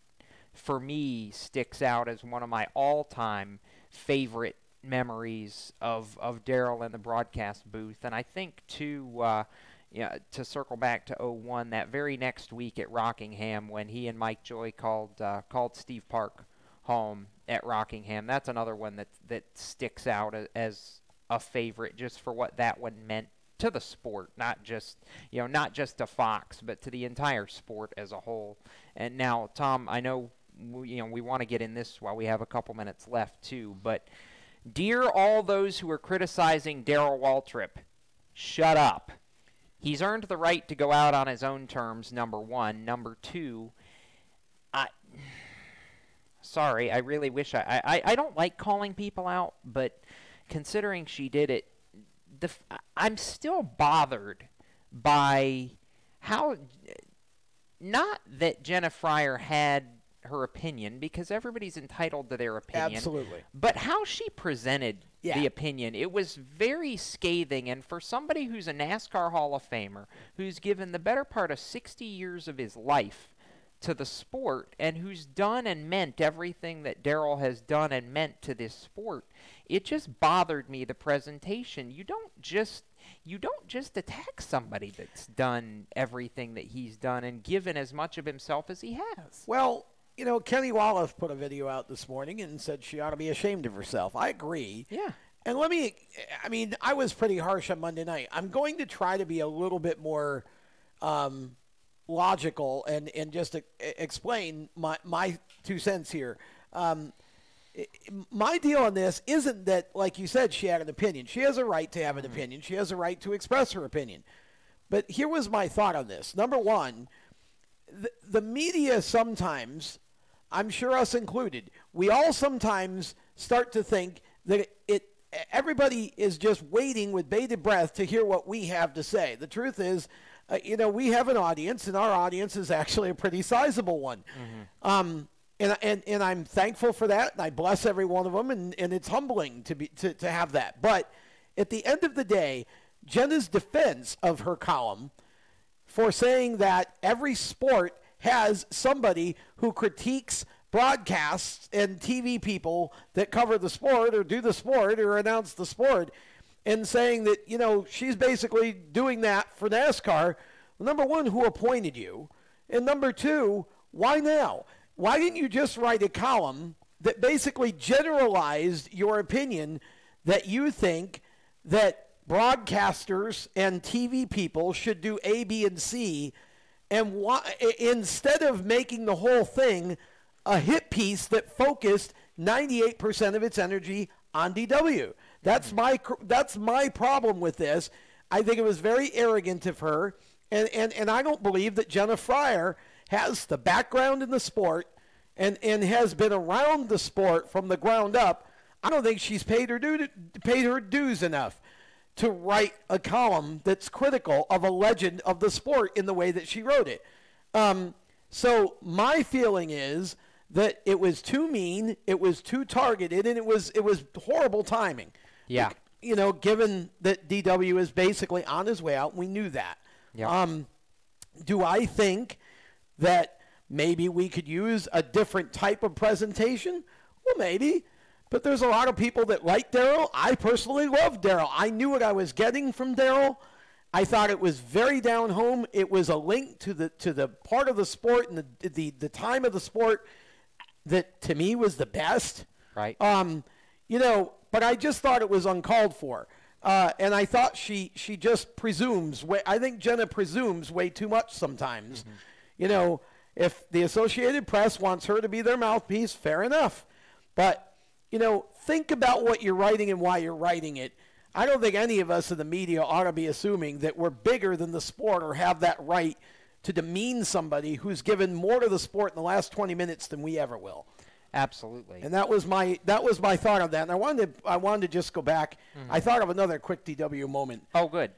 [SPEAKER 2] for me, sticks out as one of my all-time favorite memories of Darrell in the broadcast booth. And I think, too, to circle back to 01, that very next week at Rockingham, when he and Mike Joy called Steve Park home at Rockingham, that's another one that sticks out as a favorite, just for what that one meant to the sport, not just to Fox, but to the entire sport as a whole. And now, Tom, I know we want to get in this while we have a couple minutes left too, but dear all those who are criticizing Darrell Waltrip, shut up. He's earned the right to go out on his own terms, number one. Number two, sorry, I really wish I don't like calling people out, but considering she did it, I'm still bothered by how, not that Jenna Fryer had her opinion, because everybody's entitled to their opinion.
[SPEAKER 3] Absolutely.
[SPEAKER 2] But how she presented the opinion, it was very scathing. And for somebody who's a NASCAR Hall of Famer, who's given the better part of 60 years of his life to the sport, and who's done and meant everything that Darrell has done and meant to this sport, it just bothered me, the presentation. You don't just attack somebody that's done everything that he's done and given as much of himself as he has.
[SPEAKER 3] Well, Kenny Wallace put a video out this morning and said she ought to be ashamed of herself. I agree.
[SPEAKER 2] Yeah.
[SPEAKER 3] And I was pretty harsh on Monday night. I'm going to try to be a little bit more logical and just explain my 2 cents here. My deal on this isn't that, like you said, she had an opinion. She has a right to have an opinion. She has a right to express her opinion. But here was my thought on this. Number one, the media sometimes, I'm sure us included, we all sometimes start to think that everybody is just waiting with bated breath to hear what we have to say. The truth is, we have an audience, and our audience is actually a pretty sizable one. And I'm thankful for that, and I bless every one of them, and it's humbling to have that. But at the end of the day, Jenna's defense of her column for saying that every sport has somebody who critiques broadcasts and TV people that cover the sport or do the sport or announce the sport and saying that, you know, she's basically doing that for NASCAR. Number one, who appointed you? And number two, why now? Why didn't you just write a column that basically generalized your opinion that you think that broadcasters and TV people should do A, B, and C, and instead of making the whole thing a hit piece that focused 98% of its energy on DW? That's my problem with this. I think it was very arrogant of her, and I don't believe that Jenna Fryer has the background in the sport and has been around the sport from the ground up. I don't think she's paid her dues enough to write a column that's critical of a legend of the sport in the way that she wrote it. So my feeling is that it was too mean, it was too targeted, and it was horrible timing.
[SPEAKER 2] Yeah.
[SPEAKER 3] You know, given that DW is basically on his way out, we knew that.
[SPEAKER 2] Yep.
[SPEAKER 3] Do I think that maybe we could use a different type of presentation? Well, maybe. But there's a lot of people that like Darrell. I personally love Darrell. I knew what I was getting from Darrell. I thought it was very down home. It was a link to the part of the sport and the time of the sport that to me was the best.
[SPEAKER 2] Right.
[SPEAKER 3] You know, but I just thought it was uncalled for. And I thought she just presumes. I think Jenna presumes way too much sometimes. Mm-hmm. You know, if the Associated Press wants her to be their mouthpiece, fair enough. But you know, think about what you're writing and why you're writing it. I don't think any of us in the media ought to be assuming that we're bigger than the sport or have that right to demean somebody who's given more to the sport in the last 20 minutes than we ever will.
[SPEAKER 2] Absolutely.
[SPEAKER 3] And that was my thought of that. And I wanted to just go back. Mm-hmm. I thought of another quick DW moment.
[SPEAKER 2] Oh, good.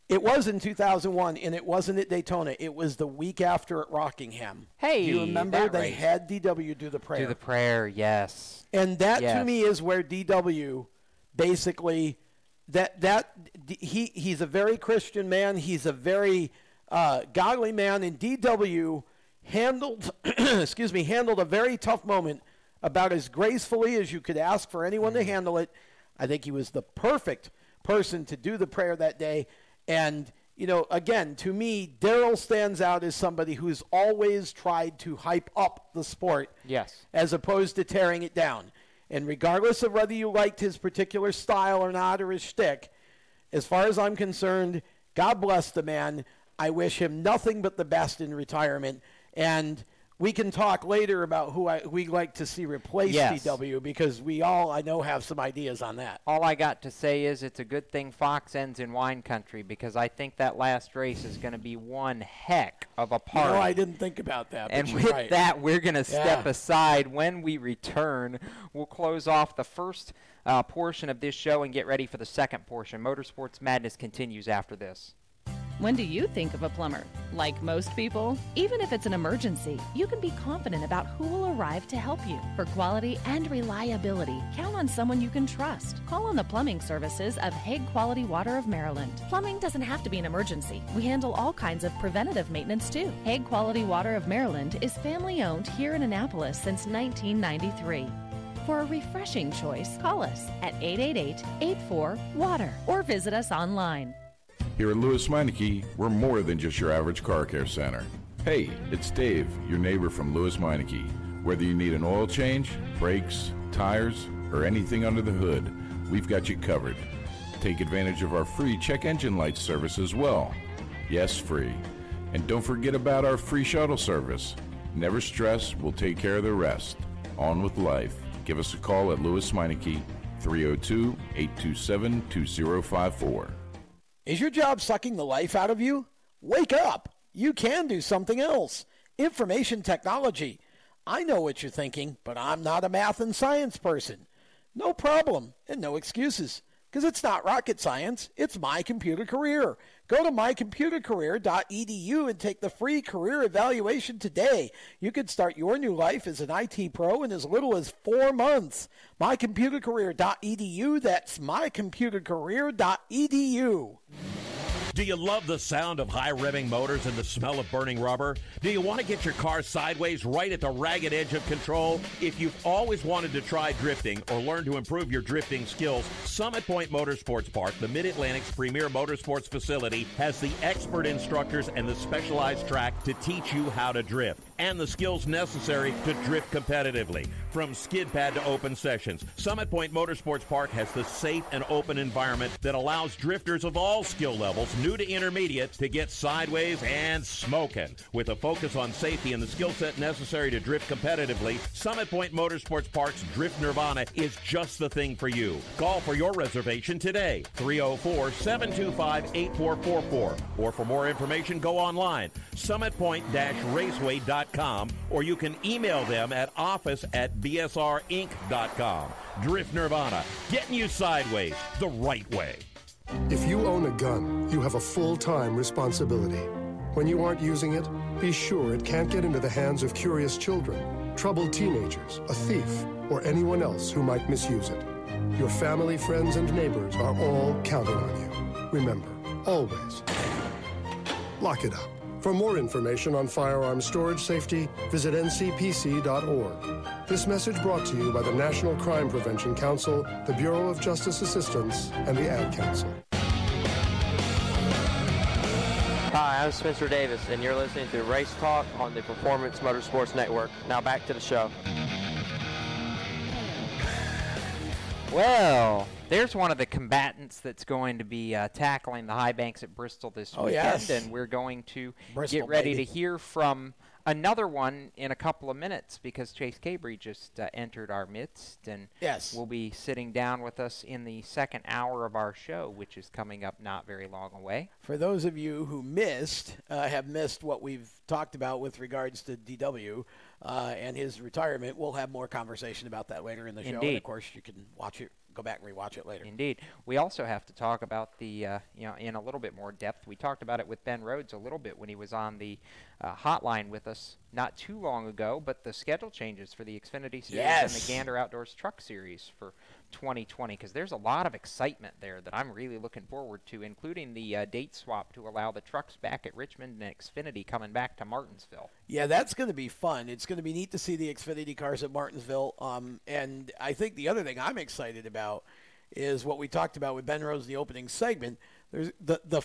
[SPEAKER 3] It was in 2001, and it wasn't at Daytona. It was the week after at Rockingham.
[SPEAKER 2] Hey,
[SPEAKER 3] do you remember they
[SPEAKER 2] race.
[SPEAKER 3] had DW do the prayer?
[SPEAKER 2] Do the prayer, yes.
[SPEAKER 3] And that to me is where DW basically he's a very Christian man. He's a very godly man, and DW handled a very tough moment about as gracefully as you could ask for anyone to handle it. I think he was the perfect person to do the prayer that day. And, you know, again, to me, Darrell stands out as somebody who's always tried to hype up the sport.
[SPEAKER 2] Yes.
[SPEAKER 3] As opposed to tearing it down. And regardless of whether you liked his particular style or not or his shtick, as far as I'm concerned, God bless the man. I wish him nothing but the best in retirement. And we can talk later about who we'd like to see replace DW because we all, I know, have some ideas on that.
[SPEAKER 2] All I got to say is it's a good thing Fox ends in wine country because I think that last race is going to be one heck of a party.
[SPEAKER 3] No, I didn't think about that.
[SPEAKER 2] And with that, we're going to step aside. When we return, we'll close off the first portion of this show and get ready for the second portion. Motorsports Madness continues after this.
[SPEAKER 14] When do you think of a plumber? Like most people, even if it's an emergency, you can be confident about who will arrive to help you. For quality and reliability, count on someone you can trust. Call on the plumbing services of Hague Quality Water of Maryland. Plumbing doesn't have to be an emergency. We handle all kinds of preventative maintenance too. Hague Quality Water of Maryland is family-owned here in Annapolis since 1993. For a refreshing choice, call us at 888-84-WATER or visit us online.
[SPEAKER 6] Here at Lewis Meineke, we're more than just your average car care center. Hey, it's Dave, your neighbor from Lewis Meineke. Whether you need an oil change, brakes, tires, or anything under the hood, we've got you covered. Take advantage of our free check engine light service as well. Yes, free. And don't forget about our free shuttle service. Never stress, we'll take care of the rest. On with life. Give us a call at Lewis Meineke, 302-827-2054.
[SPEAKER 3] Is your job sucking the life out of you? Wake up. You can do something else. Information technology. I know what you're thinking, but I'm not a math and science person. No problem and no excuses, because it's not rocket science. It's My Computer Career. Go to mycomputercareer.edu and take the free career evaluation today. You can start your new life as an IT pro in as little as 4 months. mycomputercareer.edu. That's mycomputercareer.edu.
[SPEAKER 4] Do you love the sound of high-revving motors and the smell of burning rubber? Do you want to get your car sideways right at the ragged edge of control? If you've always wanted to try drifting or learn to improve your drifting skills, Summit Point Motorsports Park, the Mid-Atlantic's premier motorsports facility, has the expert instructors and the specialized track to teach you how to drift and the skills necessary to drift competitively. From skid pad to open sessions, Summit Point Motorsports Park has the safe and open environment that allows drifters of all skill levels, new to intermediate, to get sideways and smoking. With a focus on safety and the skill set necessary to drift competitively, Summit Point Motorsports Park's Drift Nirvana is just the thing for you. Call for your reservation today, 304-725-8444. Or for more information, go online, summitpoint-raceway.com, or you can email them at office@bsrinc.com. Drift Nirvana, getting you sideways the right way.
[SPEAKER 15] If you own a gun, you have a full-time responsibility. When you aren't using it, be sure it can't get into the hands of curious children, troubled teenagers, a thief, or anyone else who might misuse it. Your family, friends, and neighbors are all counting on you. Remember, always, lock it up. For more information on firearm storage safety, visit ncpc.org. This message brought to you by the National Crime Prevention Council, the Bureau of Justice Assistance, and the Ad Council.
[SPEAKER 21] Hi, I'm Spencer Davis, and you're listening to Race Talk on the Performance Motorsports Network. Now back to the show.
[SPEAKER 2] Well, there's one of the combatants that's going to be tackling the high banks at Bristol this weekend,
[SPEAKER 3] yes.
[SPEAKER 2] And we're going to
[SPEAKER 3] Bristol,
[SPEAKER 2] get ready
[SPEAKER 3] baby.
[SPEAKER 2] to hear from another one in a couple of minutes because Chase Cabre just entered our midst, and
[SPEAKER 3] yes.
[SPEAKER 2] will be sitting down with us in the second hour of our show, which is coming up not very long away.
[SPEAKER 3] For those of you who have missed what we've talked about with regards to DW and his retirement, we'll have more conversation about that later in the show.
[SPEAKER 2] Indeed.
[SPEAKER 3] And of course, you can watch it, go back and rewatch it later.
[SPEAKER 2] Indeed. We also have to talk about the, in a little bit more depth. We talked about it with Ben Rhodes a little bit when he was on the hotline with us not too long ago, but the schedule changes for the Xfinity Series and the Gander Outdoors Truck Series for 2020, because there's a lot of excitement there that I'm really looking forward to, including the date swap to allow the trucks back at Richmond and Xfinity coming back to Martinsville.
[SPEAKER 3] Yeah, that's going to be fun. It's going to be neat to see the Xfinity cars at Martinsville. And I think the other thing I'm excited about is what we talked about with Ben Rhodes in the opening segment. There's the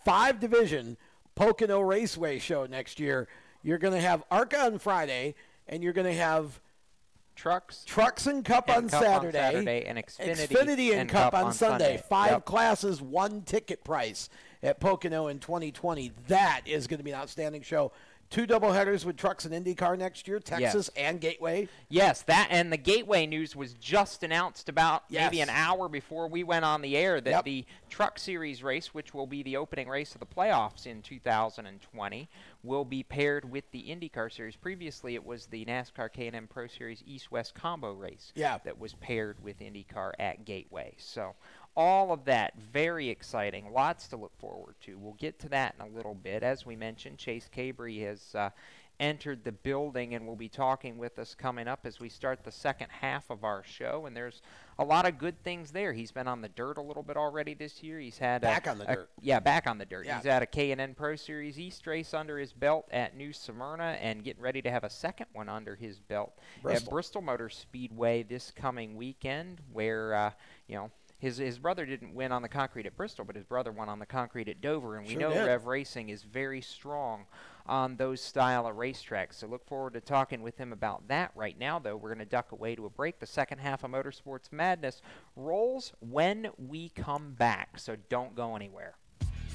[SPEAKER 3] five-division Pocono Raceway show next year. You're going to have ARCA on Friday, and you're going to have Trucks and Cup on Saturday,
[SPEAKER 2] and
[SPEAKER 3] Xfinity and Cup on Sunday. Five
[SPEAKER 2] Yep.
[SPEAKER 3] classes, one ticket price at Pocono in 2020. That is going to be an outstanding show. 2 doubleheaders with Trucks and IndyCar next year, Texas and Gateway.
[SPEAKER 2] Yes, that and the Gateway news was just announced about maybe an hour before we went on the air that the Truck Series race, which will be the opening race of the playoffs in 2020, will be paired with the IndyCar Series. Previously, it was the NASCAR K&N Pro Series East-West combo race that was paired with IndyCar at Gateway. So all of that, very exciting, lots to look forward to. We'll get to that in a little bit. As we mentioned, Chase Cabre has entered the building and will be talking with us coming up as we start the second half of our show, and there's a lot of good things there. He's been on the dirt a little bit already this year. He's had
[SPEAKER 3] back on the dirt.
[SPEAKER 2] Yeah, back on the dirt.
[SPEAKER 3] Yeah.
[SPEAKER 2] He's had a K&N Pro Series East race under his belt at New Smyrna and getting ready to have a second one under his belt at Bristol Motor Speedway this coming weekend, where his brother didn't win on the concrete at Bristol, but his brother won on the concrete at Dover, and we know Rev Racing is very strong on those style of racetracks. So look forward to talking with him about that. Right now, though, we're going to duck away to a break. The second half of Motorsports Madness rolls when we come back, so don't go anywhere.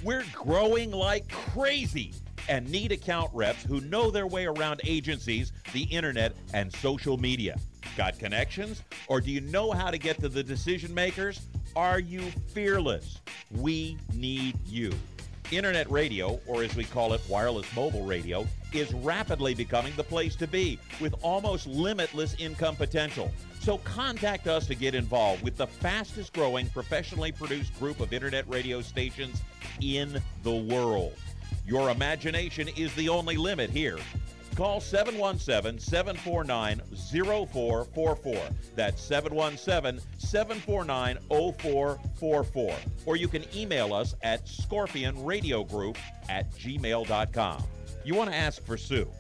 [SPEAKER 4] We're growing like crazy and need account reps who know their way around agencies, the internet, and social media. Got connections? Or do you know how to get to the decision makers? Are you fearless? We need you. Internet radio, or as we call it, wireless mobile radio, is rapidly becoming the place to be with almost limitless income potential. So contact us to get involved with the fastest growing professionally produced group of internet radio stations in the world. Your imagination is the only limit here. Call 717-749-0000 717-749-0444. That's 717-749-0444. Or you can email us at scorpionradiogroup@gmail.com. You want to ask for Sue.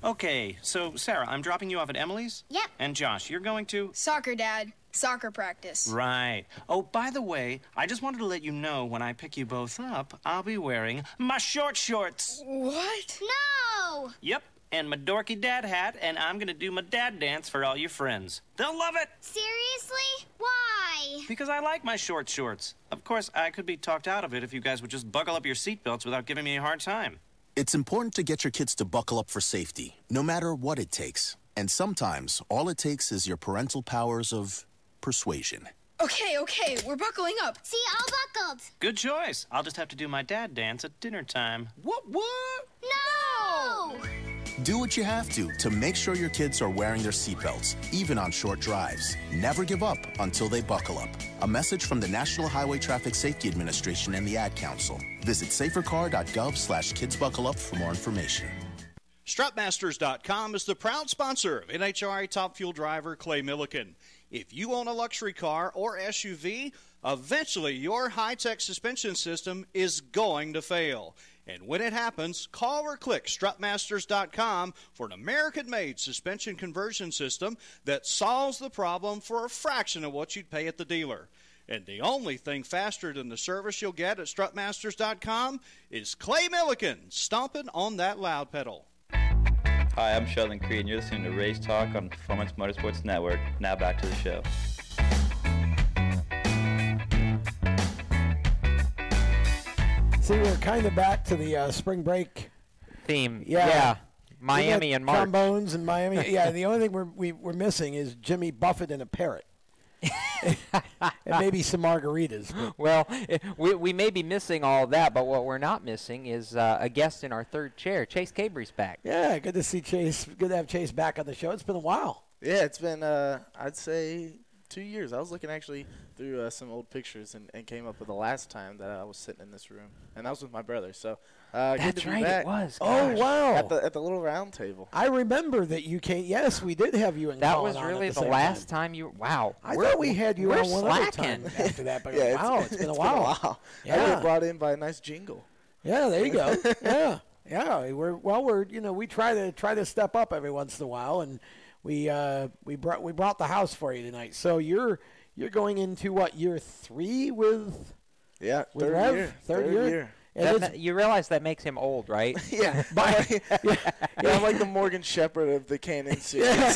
[SPEAKER 7] Okay, so Sarah, I'm dropping you off at Emily's?
[SPEAKER 22] Yep.
[SPEAKER 7] And Josh, you're going to?
[SPEAKER 22] Soccer, Dad. Soccer practice.
[SPEAKER 7] Right. Oh, by the way, I just wanted to let you know when I pick you both up, I'll be wearing my short shorts.
[SPEAKER 22] What? No!
[SPEAKER 7] Yep, and my dorky dad hat, and I'm going to do my dad dance for all your friends. They'll love it!
[SPEAKER 22] Seriously? Why?
[SPEAKER 7] Because I like my short shorts. Of course, I could be talked out of it if you guys would just buckle up your seatbelts without giving me a hard time.
[SPEAKER 23] It's important to get your kids to buckle up for safety, no matter what it takes. And sometimes, all it takes is your parental powers of persuasion.
[SPEAKER 22] Okay, we're buckling up. See, all buckled.
[SPEAKER 7] Good choice. I'll just have to do my dad dance at dinner time.
[SPEAKER 23] What?
[SPEAKER 22] No!
[SPEAKER 23] Do what you have to make sure your kids are wearing their seatbelts, even on short drives. Never give up until they buckle up. A message from the National Highway Traffic Safety Administration and the Ad Council. Visit safercar.gov/kidsbuckleup for more information.
[SPEAKER 24] Strutmasters.com is the proud sponsor of NHRA Top Fuel driver Clay Milliken. If you own a luxury car or SUV, eventually your high-tech suspension system is going to fail. And when it happens, call or click Strutmasters.com for an American-made suspension conversion system that solves the problem for a fraction of what you'd pay at the dealer. And the only thing faster than the service you'll get at Strutmasters.com is Clay Milliken stomping on that loud pedal.
[SPEAKER 25] Hi, I'm Sheldon Creed, and you're listening to Race Talk on Performance Motorsports Network. Now back to the show.
[SPEAKER 3] See, we're kind of back to the spring break
[SPEAKER 2] theme.
[SPEAKER 3] Yeah.
[SPEAKER 2] Miami and March.
[SPEAKER 3] Trombones and Miami. Yeah, the only thing we're missing is Jimmy Buffett and a parrot. And maybe some margaritas.
[SPEAKER 2] Well, we may be missing all that, but what we're not missing is a guest in our third chair. Chase Cabre's back.
[SPEAKER 3] Yeah, good to see Chase. Good to have Chase back on the show. It's been a while.
[SPEAKER 26] Yeah, it's been, I'd say, 2 years. I was looking actually through some old pictures and came up with the last time that I was sitting in this room. And that was with my brother. So good
[SPEAKER 3] That's
[SPEAKER 26] to be
[SPEAKER 3] right,
[SPEAKER 26] back.
[SPEAKER 3] it was. Oh, wow.
[SPEAKER 26] At the little round table.
[SPEAKER 3] I remember that you came. Yes, we did have you in.
[SPEAKER 2] That
[SPEAKER 3] Colin
[SPEAKER 2] was
[SPEAKER 3] on
[SPEAKER 2] really
[SPEAKER 3] at
[SPEAKER 2] the last time you. Wow.
[SPEAKER 3] I thought we had you
[SPEAKER 2] we're
[SPEAKER 3] on one other
[SPEAKER 2] slacking.
[SPEAKER 3] time after that, but
[SPEAKER 26] Yeah,
[SPEAKER 3] wow, it's been a
[SPEAKER 26] it's
[SPEAKER 3] while.
[SPEAKER 26] been a while. I
[SPEAKER 3] Yeah.
[SPEAKER 26] got brought in by a nice jingle.
[SPEAKER 3] Yeah, there you go. Yeah. We're we try to step up every once in a while, and we brought the house for you tonight. So you're going into what, year 3 with?
[SPEAKER 26] Yeah,
[SPEAKER 3] with
[SPEAKER 26] third
[SPEAKER 3] Rev?
[SPEAKER 26] year.
[SPEAKER 3] Third year. And
[SPEAKER 2] You realize that makes him old, right?
[SPEAKER 26] Yeah. I'm like the Morgan Shepherd of the Canon series.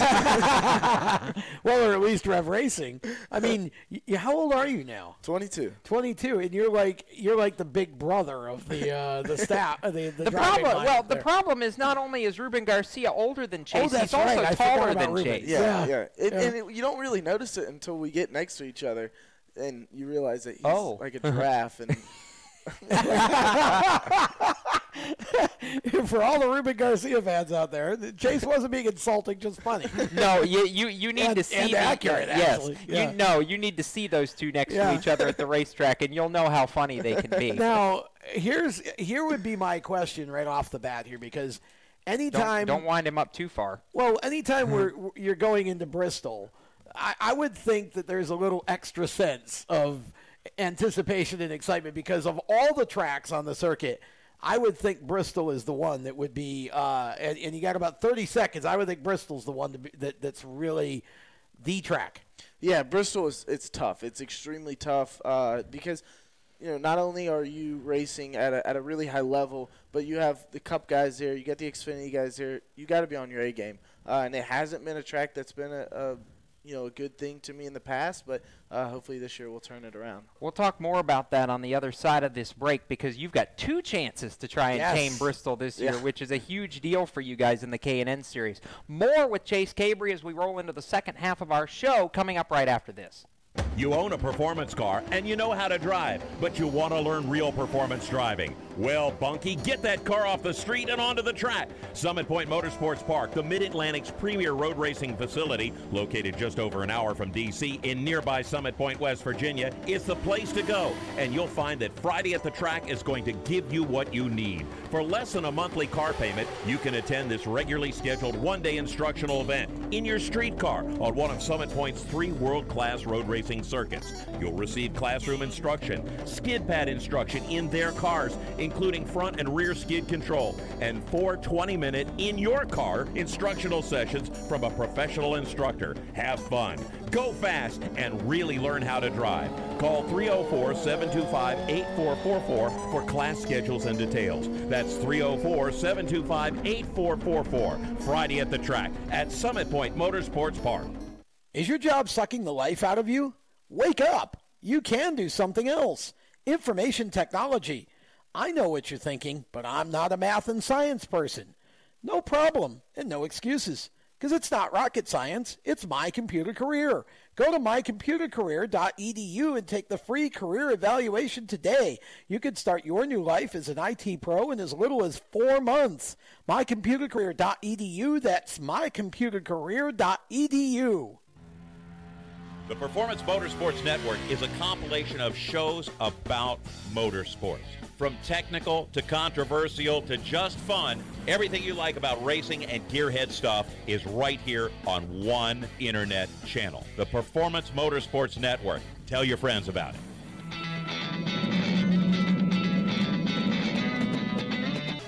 [SPEAKER 3] Well, or at least Rev Racing. I mean, how old are you now?
[SPEAKER 26] 22.
[SPEAKER 3] 22, and you're like the big brother of the staff. The
[SPEAKER 2] the problem is not only is Ruben Garcia older than Chase,
[SPEAKER 3] that's
[SPEAKER 2] he's also
[SPEAKER 3] right. I forgot
[SPEAKER 2] taller
[SPEAKER 3] about
[SPEAKER 2] than
[SPEAKER 3] Ruben.
[SPEAKER 2] Chase.
[SPEAKER 26] Yeah. You don't really notice it until we get next to each other, and you realize that he's like a giraffe. And
[SPEAKER 3] for all the Ruben Garcia fans out there, Chase wasn't being insulting, just funny.
[SPEAKER 2] No, you need to see
[SPEAKER 3] and accurate. Actually.
[SPEAKER 2] Yes,
[SPEAKER 3] Yeah.
[SPEAKER 2] you need to see those two next to each other at the racetrack, and you'll know how funny they can be.
[SPEAKER 3] Now, here would be my question right off the bat here, because anytime
[SPEAKER 2] don't wind him up too far.
[SPEAKER 3] Well, anytime you're going into Bristol, I would think that there's a little extra sense of anticipation and excitement, because of all the tracks on the circuit, I would think Bristol is the one that would be, and you got about 30 seconds. I would think Bristol's the one that's really the track.
[SPEAKER 26] Yeah, Bristol it's tough. It's extremely tough because not only are you racing at a really high level, but you have the Cup guys there, you got the Xfinity guys there. You got to be on your A game, and it hasn't been a track that's been a good thing to me in the past, but hopefully this year we'll turn it around.
[SPEAKER 2] We'll talk more about that on the other side of this break, because you've got 2 chances to try and tame Bristol this year, which is a huge deal for you guys in the K&N Series. More with Chase Cabre as we roll into the second half of our show, coming up right after this.
[SPEAKER 4] You own a performance car and you know how to drive, but you want to learn real performance driving. Well, Bunky, get that car off the street and onto the track. Summit Point Motorsports Park, the Mid-Atlantic's premier road racing facility, located just over an hour from D.C. in nearby Summit Point, West Virginia, is the place to go. And you'll find that Friday at the track is going to give you what you need. For less than a monthly car payment, you can attend this regularly scheduled one-day instructional event in your street car on one of Summit Point's 3 world-class road racing circuits. You'll receive classroom instruction, skid pad instruction in their cars, including front and rear skid control, and 4 20-minute in-your-car instructional sessions from a professional instructor. Have fun, go fast, and really learn how to drive. Call 304-725-8444 for class schedules and details. That's 304-725-8444. Friday at the track at Summit Point Motorsports Park.
[SPEAKER 3] Is your job sucking the life out of you? Wake up. You can do something else. Information technology. I know what you're thinking, but I'm not a math and science person. No problem and no excuses, because it's not rocket science. It's My Computer Career. Go to mycomputercareer.edu and take the free career evaluation today. You can start your new life as an IT pro in as little as 4 months. mycomputercareer.edu. That's mycomputercareer.edu.
[SPEAKER 4] The Performance Motorsports Network is a compilation of shows about motorsports. From technical to controversial to just fun, everything you like about racing and gearhead stuff is right here on one internet channel. The Performance Motorsports Network. Tell your friends about it.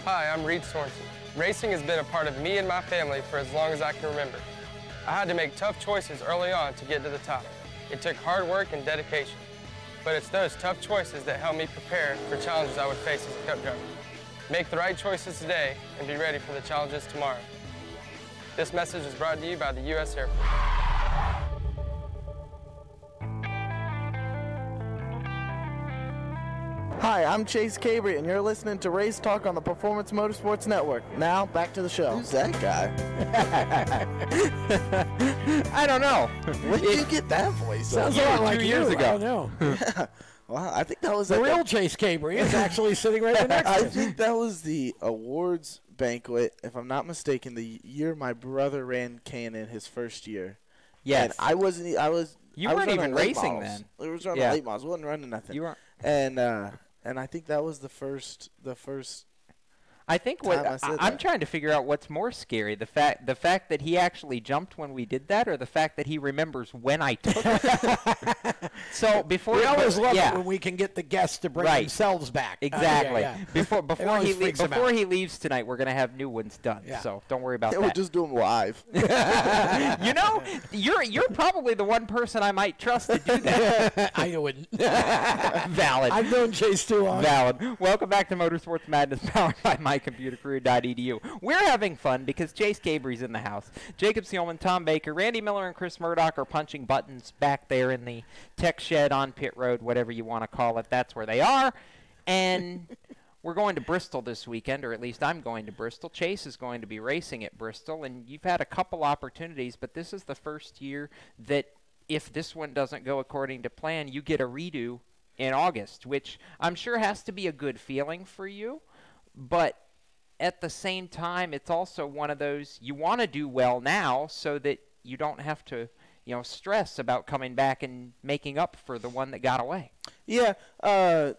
[SPEAKER 8] Hi, I'm Reed Sorensen. Racing has been a part of me and my family for as long as I can remember. I had to make tough choices early on to get to the top. It took hard work and dedication. But it's those tough choices that help me prepare for challenges I would face as a cup driver. Make the right choices today and be ready for the challenges tomorrow. This message is brought to you by the U.S. Air Force.
[SPEAKER 26] Hi, I'm Chase Cabre, and you're listening to Race Talk on the Performance Motorsports Network. Now, back to the show. Who's that guy?
[SPEAKER 2] I don't know.
[SPEAKER 26] Where did you get that voice?
[SPEAKER 3] Sounds a lot like
[SPEAKER 2] 2 years
[SPEAKER 3] you.
[SPEAKER 2] ago.
[SPEAKER 3] I don't know.
[SPEAKER 26] Well, I think that was
[SPEAKER 3] The real Chase Cabre is actually sitting right there next to
[SPEAKER 26] I
[SPEAKER 3] him.
[SPEAKER 26] think that was the awards banquet, if I'm not mistaken, the year my brother ran Canon his first year.
[SPEAKER 2] Yes.
[SPEAKER 26] And I wasn't. I was.
[SPEAKER 2] You
[SPEAKER 26] I was
[SPEAKER 2] weren't
[SPEAKER 26] running
[SPEAKER 2] even
[SPEAKER 26] late
[SPEAKER 2] racing
[SPEAKER 26] models.
[SPEAKER 2] then.
[SPEAKER 26] I was running late models. I wasn't running nothing.
[SPEAKER 2] You weren't.
[SPEAKER 26] And I think that was the first.
[SPEAKER 2] I think I'm trying to figure out what's more scary, the fact that he actually jumped when we did that, or the fact that he remembers when I took it. So before
[SPEAKER 3] we always love it when we can get the guests to bring themselves back.
[SPEAKER 2] Exactly. Before
[SPEAKER 3] he
[SPEAKER 2] he leaves tonight, we're gonna have new ones done.
[SPEAKER 3] Yeah.
[SPEAKER 2] So don't worry about that.
[SPEAKER 26] We'll just do them live.
[SPEAKER 2] You know, you're probably the one person I might trust to do that.
[SPEAKER 3] I wouldn't.
[SPEAKER 2] Valid.
[SPEAKER 3] I've known Chase too long.
[SPEAKER 2] Valid. Welcome back to Motorsports Madness, powered by mycomputercareer.edu. We're having fun because Chase Cabre's in the house. Jacob Seelman, Tom Baker, Randy Miller, and Chris Murdoch are punching buttons back there in the tech shed on pit road, whatever you want to call it. That's where they are. And we're going to Bristol this weekend, or at least I'm going to Bristol. Chase is going to be racing at Bristol, and you've had a couple opportunities, but this is the first year that if this one doesn't go according to plan, you get a redo in August, which I'm sure has to be a good feeling for you. But at the same time, it's also one of those, you want to do well now so that you don't have to, stress about coming back and making up for the one that got away.
[SPEAKER 26] Yeah, I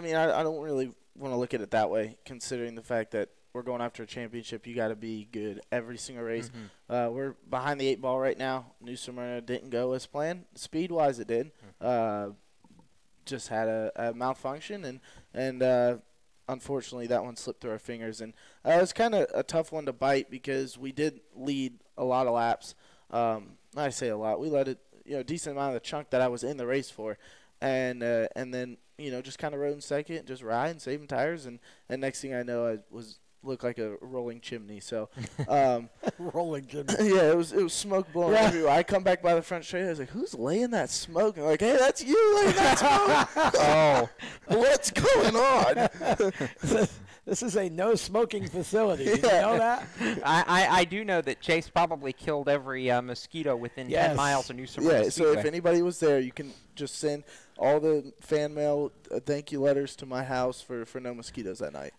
[SPEAKER 26] mean, I don't really want to look at it that way, considering the fact that we're going after a championship. You got to be good every single race.
[SPEAKER 2] Mm-hmm.
[SPEAKER 26] We're behind the 8 ball right now. New Smyrna didn't go as planned. Speed-wise, it did. Just had a malfunction, and unfortunately, that one slipped through our fingers. And it was kind of a tough one to bite because we did lead a lot of laps. I say a lot. We led a decent amount of the chunk that I was in the race for. And then, just kind of rode in second, just riding, saving tires. And next thing I know, I was looked like a rolling chimney. So,
[SPEAKER 3] rolling chimney.
[SPEAKER 26] Yeah, it was smoke blowing everywhere. I come back by the front straight. I was like, "Who's laying that smoke?" And I'm like, "Hey, that's you laying that smoke."
[SPEAKER 2] Oh,
[SPEAKER 26] what's going on?
[SPEAKER 3] This is a no smoking facility. Did you know that?
[SPEAKER 2] I do know that Chase probably killed every mosquito within 10 miles of New Smyrna.
[SPEAKER 26] Yeah, so if anybody was there, you can just send all the fan mail thank you letters to my house for no mosquitoes that night.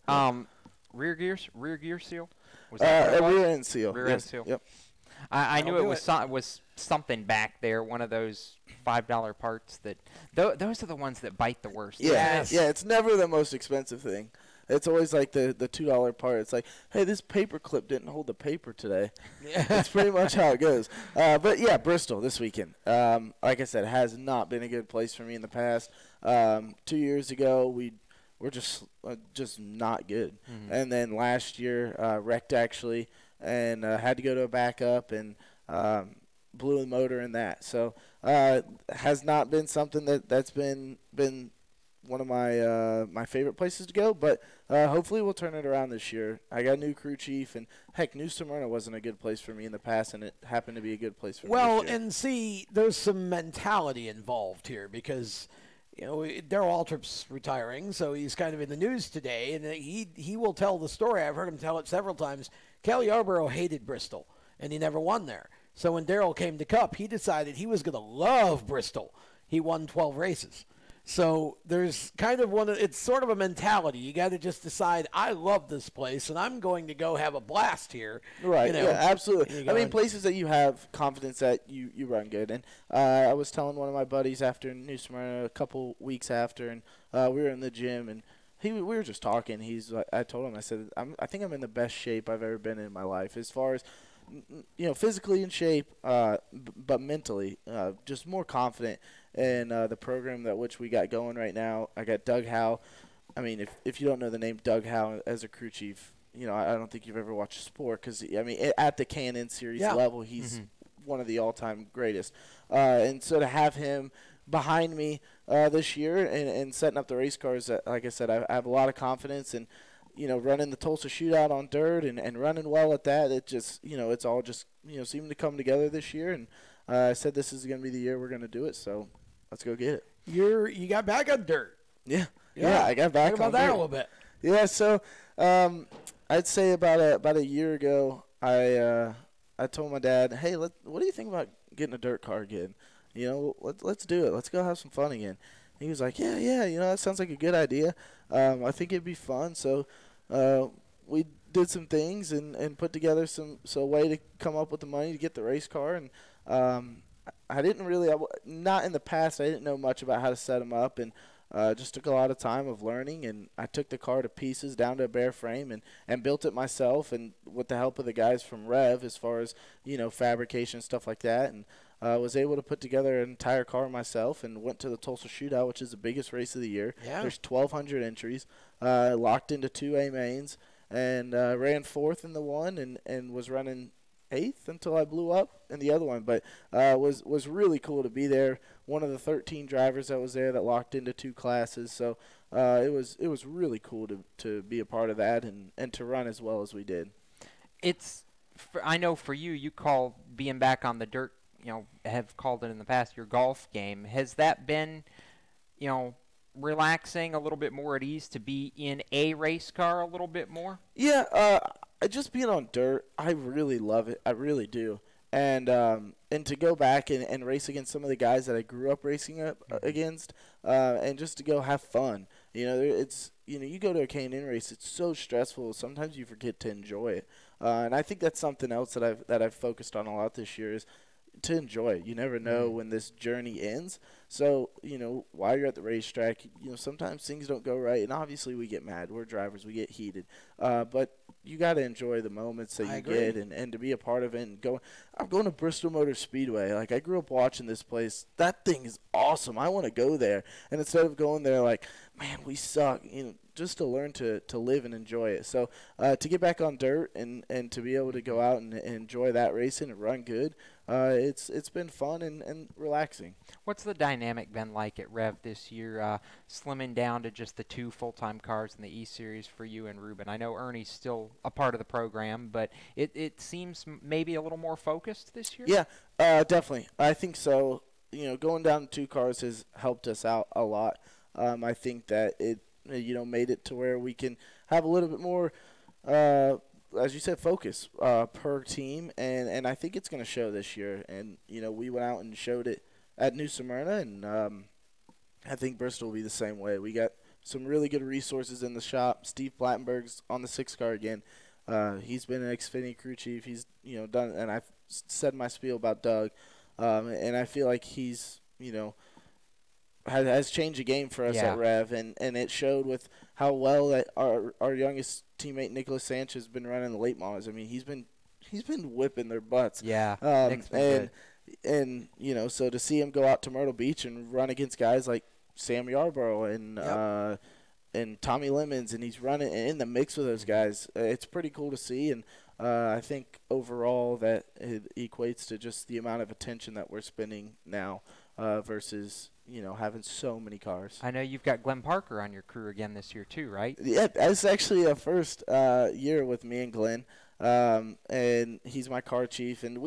[SPEAKER 2] Rear gear seal? Was that
[SPEAKER 26] rear end seal.
[SPEAKER 2] Rear end seal.
[SPEAKER 26] Yep.
[SPEAKER 2] I knew it was something back there, one of those $5 parts that those are the ones that bite the worst.
[SPEAKER 26] Yeah, yeah, it's never the most expensive thing. It's always like the $2 part. It's like, hey, this paper clip didn't hold the paper today. Yeah. That's pretty much how it goes. But, yeah, Bristol this weekend. Like I said, has not been a good place for me in the past. 2 years ago, we were just not good. Mm-hmm. And then last year, wrecked actually, and had to go to a backup and blew the motor in that. So has not been something that's been one of my favorite places to go, but hopefully we'll turn it around this year. I got a new crew chief, and heck, New Smyrna wasn't a good place for me in the past, and it happened to be a good place for me this year.
[SPEAKER 3] And see, there's some mentality involved here because, Darrell Waltrip's retiring, so he's kind of in the news today, and he will tell the story. I've heard him tell it several times. Cal Yarborough hated Bristol, and he never won there. So when Darrell came to Cup, he decided he was going to love Bristol. He won 12 races. So there's kind of it's sort of a mentality. You got to just decide, I love this place, and I'm going to go have a blast here.
[SPEAKER 26] Right, yeah, absolutely. I mean, places that you have confidence that you run good. And I was telling one of my buddies after New Smyrna a couple weeks after, and we were in the gym, and we were just talking. I told him, I said, I think I'm in the best shape I've ever been in my life as far as, physically in shape, but mentally just more confident in the program which we got going right now. I got Doug Howe. I mean, if you don't know the name Doug Howe as a crew chief, I don't think you've ever watched sport because, at the K&N Series level, he's one of the all-time greatest. And so to have him behind me this year and setting up the race cars, like I said, I have a lot of confidence in, running the Tulsa Shootout on dirt and running well at that. It just, it's all just, seeming to come together this year. And I said this is going to be the year we're going to do it, so let's go get it.
[SPEAKER 3] You got back on dirt.
[SPEAKER 26] Yeah, I got back
[SPEAKER 3] Talk about
[SPEAKER 26] on
[SPEAKER 3] that
[SPEAKER 26] dirt.
[SPEAKER 3] a little bit.
[SPEAKER 26] Yeah, so I'd say about a year ago, I told my dad, hey, what do you think about getting a dirt car again? Let's do it. Let's go have some fun again. He was like, yeah, that sounds like a good idea. I think it'd be fun. So we did some things and put together a way to come up with the money to get the race car. And I didn't really, not in the past, I didn't know much about how to set them up, and just took a lot of time of learning. And I took the car to pieces down to a bare frame and built it myself, and with the help of the guys from Rev as far as, fabrication, stuff like that. And was able to put together an entire car myself and went to the Tulsa Shootout, which is the biggest race of the year. Yeah. There's 1,200 entries, locked into 2 A mains, and ran 4th in the one and was running 8th until I blew up in the other one. But was really cool to be there. One of the 13 drivers that was there that locked into 2 classes. So it was really cool to be a part of that and to run as well as we did.
[SPEAKER 2] I know for you call being back on the dirt, have called it in the past your golf game. Has that been, relaxing, a little bit more at ease to be in a race car a little bit more?
[SPEAKER 26] Yeah, just being on dirt, I really love it. I really do. And to go back and race against some of the guys that I grew up racing against, and just to go have fun. It's you go to a K&N race, it's so stressful. Sometimes you forget to enjoy it. And I think that's something else that I've focused on a lot this year is to enjoy it. You never know when this journey ends. So, while you're at the racetrack, sometimes things don't go right. And obviously we get mad. We're drivers. We get heated. But you got to enjoy the moments that you get and to be a part of it. And I'm going to Bristol Motor Speedway. Like, I grew up watching this place. That thing is awesome. I want to go there. And instead of going there like, man, we suck, just to learn to live and enjoy it. So to get back on dirt and to be able to go out and enjoy that racing and run good, it's been fun and relaxing.
[SPEAKER 2] What's the dynamic been like at Rev this year, slimming down to just the 2 full-time cars in the E-Series for you and Ruben? I know Ernie's still a part of the program, but it seems maybe a little more focused this year?
[SPEAKER 26] Yeah, definitely. I think so. Going down to 2 cars has helped us out a lot. I think that it, made it to where we can have a little bit more, as you said, focus per team, and I think it's going to show this year. And we went out and showed it at New Smyrna, and I think Bristol will be the same way. We got some really good resources in the shop. Steve Plattenberg's on the 6 car again. He's been an Xfinity crew chief. He's done, and I've said my spiel about Doug. And I feel like he's, has changed the game for us at Rev, and it showed with how well that our youngest teammate Nicholas Sanchez has been running the late models. I mean, he's been whipping their butts.
[SPEAKER 2] Yeah,
[SPEAKER 26] and so to see him go out to Myrtle Beach and run against guys like Sam Yarborough and Tommy Lemons, and he's running in the mix with those guys, it's pretty cool to see. And I think overall that it equates to just the amount of attention that we're spending now versus, having so many cars.
[SPEAKER 2] I know you've got Glenn Parker on your crew again this year too, right?
[SPEAKER 26] Yeah, that's actually a first year with me and Glenn, and he's my car chief. And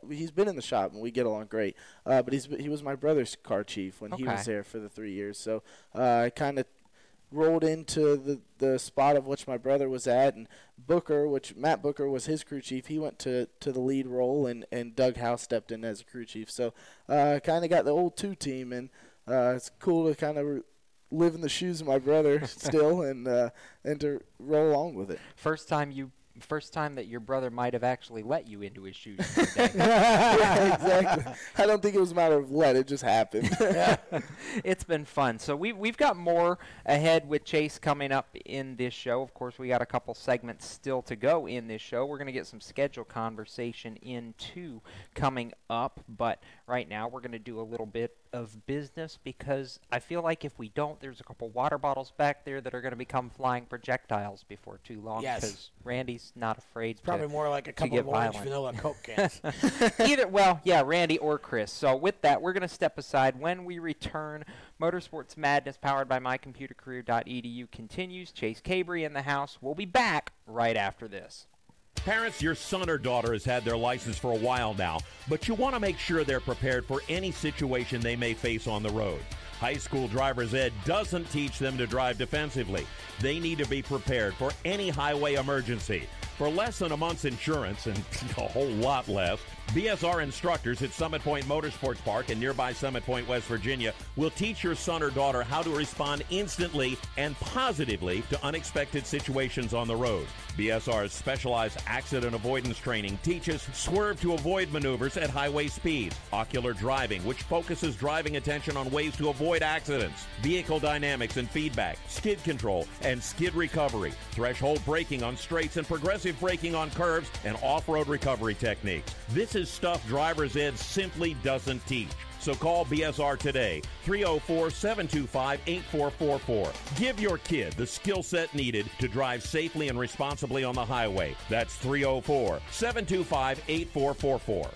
[SPEAKER 26] he's been in the shop, and we get along great. But he was my brother's car chief when he was there for the 3 years. So I kind of rolled into the spot of which my brother was at, and Matt Booker was his crew chief. He went to the lead role, and Doug House stepped in as a crew chief. So kind of got the old 2 team, and it's cool to kind of live in the shoes of my brother still, and to roll along with it.
[SPEAKER 2] First time that your brother might have actually let you into his shoes.
[SPEAKER 26] Yeah, exactly. I don't think it was a matter of let. It just happened.
[SPEAKER 2] It's been fun. So we've got more ahead with Chase coming up in this show. Of course, we got a couple segments still to go in this show. We're going to get some schedule conversation into coming up. But right now we're going to do a little bit of business, because I feel like if we don't, there's a couple water bottles back there that are going to become flying projectiles before too long.
[SPEAKER 3] Yes.
[SPEAKER 2] Because Randy's not afraid
[SPEAKER 3] it's probably more like a couple of orange vanilla Coke cans.
[SPEAKER 2] Randy or Chris. So with that, we're going to step aside. When we return, Motorsports Madness powered by mycomputercareer.edu continues. Chase Cabre in the house. We'll be back right after this.
[SPEAKER 4] Parents, your son or daughter has had their license for a while now, but you want to make sure they're prepared for any situation they may face on the road. High school driver's ed doesn't teach them to drive defensively. They need to be prepared for any highway emergency. For less than a month's insurance, and a whole lot less, BSR instructors at Summit Point Motorsports Park in nearby Summit Point, West Virginia, will teach your son or daughter how to respond instantly and positively to unexpected situations on the road. BSR's specialized accident avoidance training teaches swerve to avoid maneuvers at highway speeds, ocular driving, which focuses driving attention on ways to avoid accidents, vehicle dynamics and feedback, skid control and skid recovery, threshold braking on straights and progressive braking on curves, and off-road recovery techniques. This is stuff driver's ed simply doesn't teach. So call BSR today, 304-725-8444. Give your kid the skill set needed to drive safely and responsibly on the highway. That's 304-725-8444.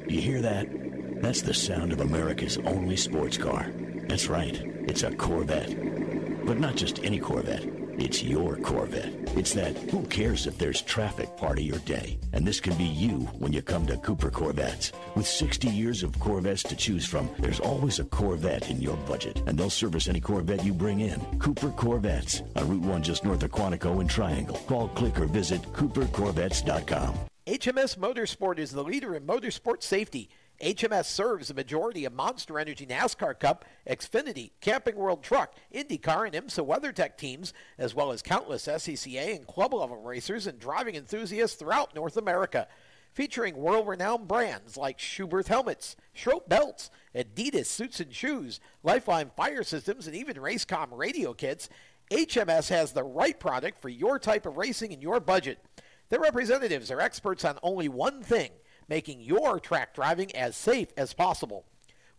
[SPEAKER 9] You hear that? That's the sound of America's only sports car. That's right, it's a Corvette. But not just any Corvette. It's your Corvette. It's that who cares if there's traffic part of your day. And this can be you when you come to Cooper Corvettes. With 60 years of Corvettes to choose from, there's always a Corvette in your budget. And they'll service any Corvette you bring in. Cooper Corvettes on Route 1 just north of Quantico and Triangle. Call, click, or visit CooperCorvettes.com.
[SPEAKER 10] HMS Motorsport is the leader in motorsport safety. HMS serves the majority of Monster Energy NASCAR Cup, Xfinity, Camping World Truck, IndyCar, and IMSA WeatherTech teams, as well as countless SCCA and club-level racers and driving enthusiasts throughout North America. Featuring world-renowned brands like Schuberth helmets, Schroep belts, Adidas suits and shoes, Lifeline fire systems, and even Racecom radio kits, HMS has the right product for your type of racing and your budget. Their representatives are experts on only one thing: making your track driving as safe as possible.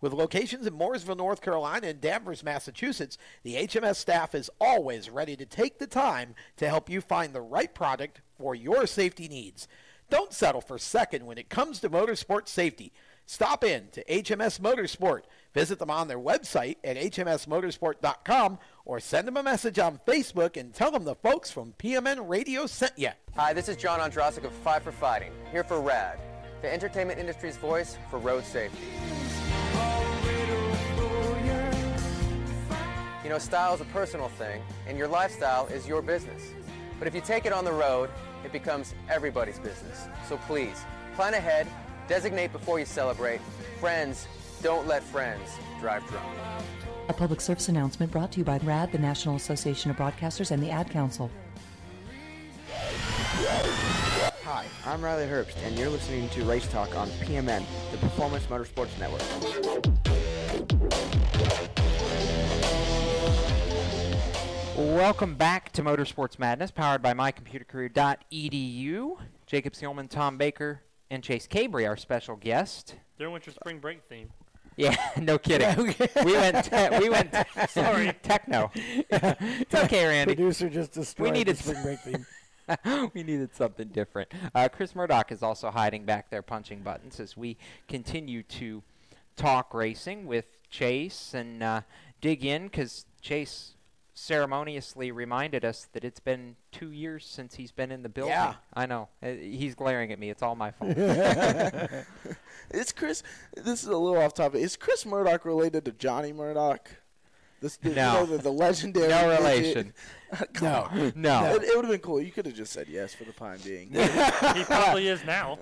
[SPEAKER 10] With locations in Mooresville, North Carolina, and Danvers, Massachusetts, the HMS staff is always ready to take the time to help you find the right product for your safety needs. Don't settle for second when it comes to motorsport safety. Stop in to HMS Motorsport. Visit them on their website at hmsmotorsport.com or send them a message on Facebook and tell them the folks from PMN Radio sent you.
[SPEAKER 11] Hi, this is John Ondrasik of Five for Fighting, here for RAD, the entertainment industry's voice for road safety. You know, style is a personal thing, and your lifestyle is your business. But if you take it on the road, it becomes everybody's business. So please, plan ahead, designate before you celebrate. Friends, don't let friends drive drunk.
[SPEAKER 12] A public service announcement brought to you by RAD, the National Association of Broadcasters, and the Ad Council.
[SPEAKER 13] Hi, I'm Riley Herbst, and you're listening to Race Talk on PMN, the Performance Motorsports Network.
[SPEAKER 2] Welcome back to Motorsports Madness, powered by mycomputercareer.edu. Jacob Seelman, Tom Baker, and Chase Cabre, our special guest.
[SPEAKER 1] Their winter spring break theme.
[SPEAKER 2] Yeah, no kidding. we went
[SPEAKER 1] Sorry.
[SPEAKER 2] Techno. It's okay, Randy.
[SPEAKER 3] Producer just destroyed the spring break theme.
[SPEAKER 2] We needed something different. Chris Murdoch is also hiding back there punching buttons as we continue to talk racing with Chase and dig in, because Chase ceremoniously reminded us that it's been 2 years since he's been in the building.
[SPEAKER 3] Yeah.
[SPEAKER 2] I know. He's glaring at me. It's all my fault.
[SPEAKER 26] Is Chris, this is a little off topic, is Chris Murdoch related to Johnny Murdoch?
[SPEAKER 2] No.
[SPEAKER 26] The legendary.
[SPEAKER 2] No relation.
[SPEAKER 26] No.
[SPEAKER 2] No.
[SPEAKER 26] It would have been cool. You could have just said yes for the time being.
[SPEAKER 1] He probably is now.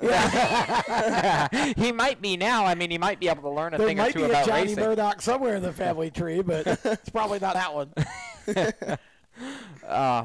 [SPEAKER 2] He might be now. I mean, he might be able to learn a thing or two
[SPEAKER 3] There might
[SPEAKER 2] about
[SPEAKER 3] be a Johnny
[SPEAKER 2] racing.
[SPEAKER 3] Murdoch somewhere in the family tree, but it's probably not that one.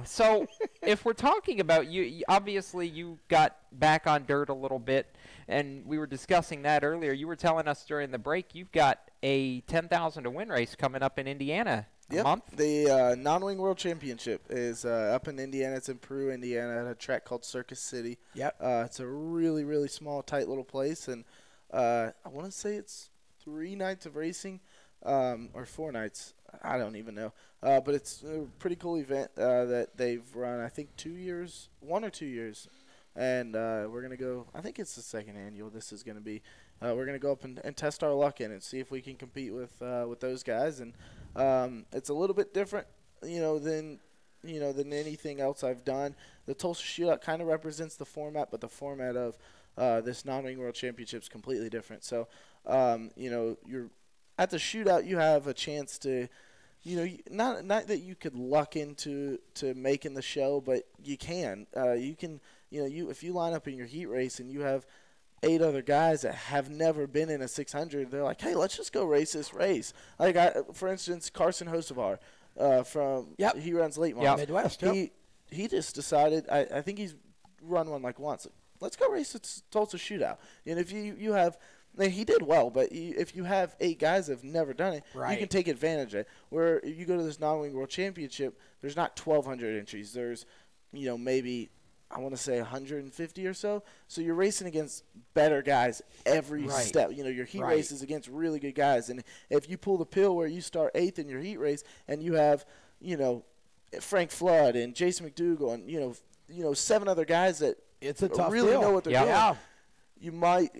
[SPEAKER 2] So if we're talking about you, obviously you got back on dirt a little bit, and we were discussing that earlier. You were telling us during the break you've got a 10,000 to win race coming up in Indiana a month.
[SPEAKER 26] The non-wing world championship is up in Indiana. It's in Peru, Indiana, at a track called Circus City.
[SPEAKER 3] Yep.
[SPEAKER 26] It's a really, really small, tight little place, and I want to say it's 3 nights of racing, or 4 nights. I don't even know. But it's a pretty cool event that they've run, I think, 2 years, 1 or 2 years. And we're going to go, I think it's the second annual this is going to be. We're going to go up and test our luck in and see if we can compete with those guys. And it's a little bit different, than anything else I've done. The Tulsa Shootout kind of represents the format, but the format of this non-wing world championship is completely different. So, you're at the shootout, you have a chance to, not that you could luck into making the show, but you can. You can, if you line up in your heat race and you have 8 other guys that have never been in a 600, they're like, hey, let's just go race this race. Like, for instance, Carson Hocevar he runs late models.
[SPEAKER 3] Midwest.
[SPEAKER 26] He just decided, I think he's run one like once. Let's go race the Tulsa Shootout. And if you have, he did well, but if you have 8 guys that have never done it, you can take advantage of it. Where if you go to this non-wing world championship, there's not 1,200 entries. There's, maybe, I want to say 150 or so. So you're racing against better guys every step. Your heat race is against really good guys. And if you pull the pill where you start 8th in your heat race and you have, Frank Flood and Jason McDougall and, 7 other guys that
[SPEAKER 3] it's a tough
[SPEAKER 26] really
[SPEAKER 3] deal.
[SPEAKER 26] know what they're doing.
[SPEAKER 3] Yeah.
[SPEAKER 26] You might,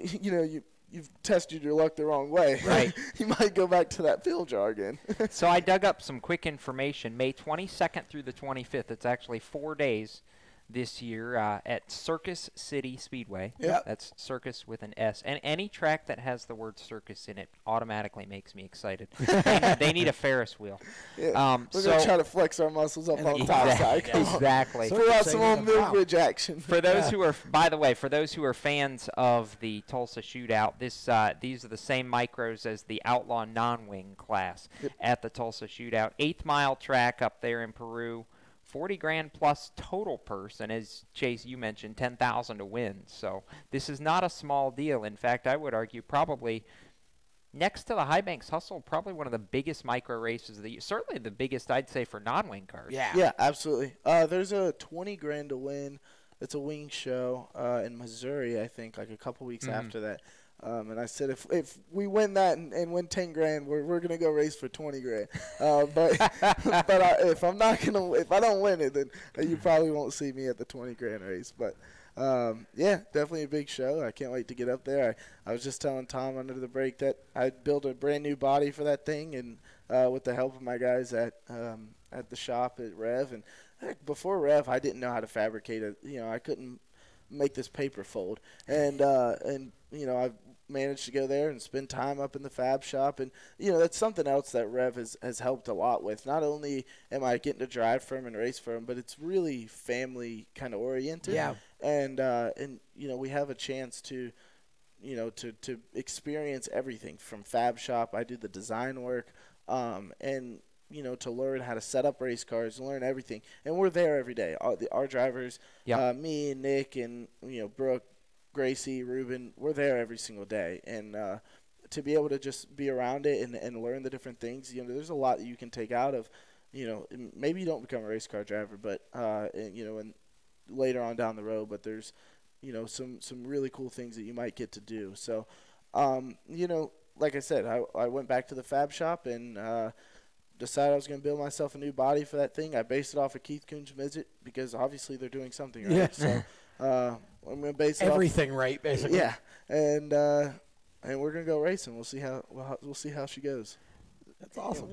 [SPEAKER 26] you've tested your luck the wrong way.
[SPEAKER 2] Right.
[SPEAKER 26] You might go back to that pill jar again.
[SPEAKER 2] So I dug up some quick information. May 22nd through the 25th. It's actually 4 days this year at Circus City Speedway.
[SPEAKER 3] Yep.
[SPEAKER 2] That's Circus with an S. And any track that has the word circus in it automatically makes me excited. They need a Ferris wheel.
[SPEAKER 26] Yeah. We're going to try to flex our muscles up on the top side.
[SPEAKER 2] Exactly.
[SPEAKER 26] Throw out some old Millbridge action.
[SPEAKER 2] For those who are, by the way, for those who are fans of the Tulsa Shootout, these are the same micros as the Outlaw non-wing class at the Tulsa Shootout. 8th mile track up there in Peru. 40 grand plus total purse, and as Chase, you mentioned, 10,000 to win. So this is not a small deal. In fact, I would argue probably next to the High Banks Hustle, probably one of the biggest micro races of the year. Certainly the biggest, I'd say, for non-wing cars.
[SPEAKER 26] Yeah, absolutely. There's a 20 grand to win. It's a wing show in Missouri, I think, like a couple weeks after that. And I said, if we win that and win 10 grand, we're gonna go race for 20 grand. But if I don't win it, then you probably won't see me at the 20 grand race. But yeah, definitely a big show. I can't wait to get up there. I was just telling Tom under the break that I built a brand new body for that thing, and with the help of my guys at the shop at Rev. And heck, before Rev, I didn't know how to fabricate it. I couldn't make this paper fold, and I've managed to go there and spend time up in the fab shop, and that's something else that Rev has helped a lot with. Not only am I getting to drive for him and race for him, but it's really family kind of oriented.
[SPEAKER 3] Yeah.
[SPEAKER 26] And we have a chance to to experience everything from fab shop. I do the design work, and to learn how to set up race cars, learn everything. And we're there every day. Our drivers, me and Nick and Brooke, Gracie, Ruben, we're there every single day. And to be able to just be around it and learn the different things, there's a lot that you can take out of, maybe you don't become a race car driver, but, and later on down the road, but there's, some really cool things that you might get to do. So, like I said, I went back to the fab shop and decided I was going to build myself a new body for that thing. I based it off of Keith Coon's midget because obviously they're doing something right.
[SPEAKER 3] Yeah.
[SPEAKER 26] So I'm going to base it
[SPEAKER 3] everything
[SPEAKER 26] off,
[SPEAKER 3] right, basically.
[SPEAKER 26] Yeah, and we're going to go racing. We'll see how she goes.
[SPEAKER 3] That's awesome.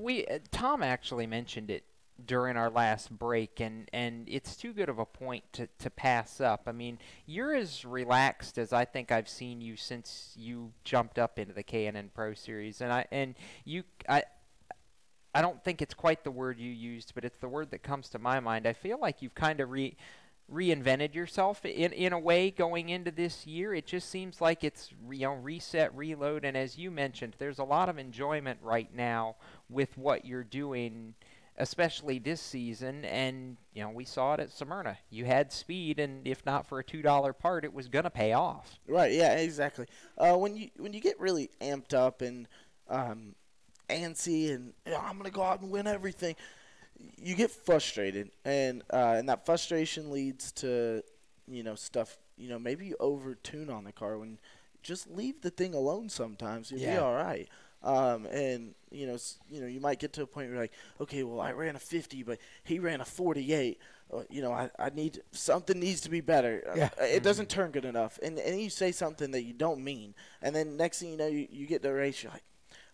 [SPEAKER 2] Tom actually mentioned it during our last break, and it's too good of a point to pass up. I mean, you're as relaxed as I think I've seen you since you jumped up into the K&N Pro Series, and I don't think it's quite the word you used, but it's the word that comes to my mind. I feel like you've kind of reinvented yourself in a way going into this year. It just seems like it's reset, reload, and as you mentioned, there's a lot of enjoyment right now with what you're doing, especially this season. And we saw it at Smyrna. You had speed, and if not for a $2 part, it was gonna pay off.
[SPEAKER 26] Right? Yeah, exactly. When you get really amped up and antsy and I'm going to go out and win everything, you get frustrated, and that frustration leads to stuff. Maybe you over-tune on the car. When just leave the thing alone sometimes, you'll be all right. And you might get to a point where you're like, okay, well, I ran a 50, but he ran a 48. I need something needs to be better.
[SPEAKER 3] Yeah.
[SPEAKER 26] It doesn't turn good enough, and you say something that you don't mean, and then next thing you know, you get to a race, you're like,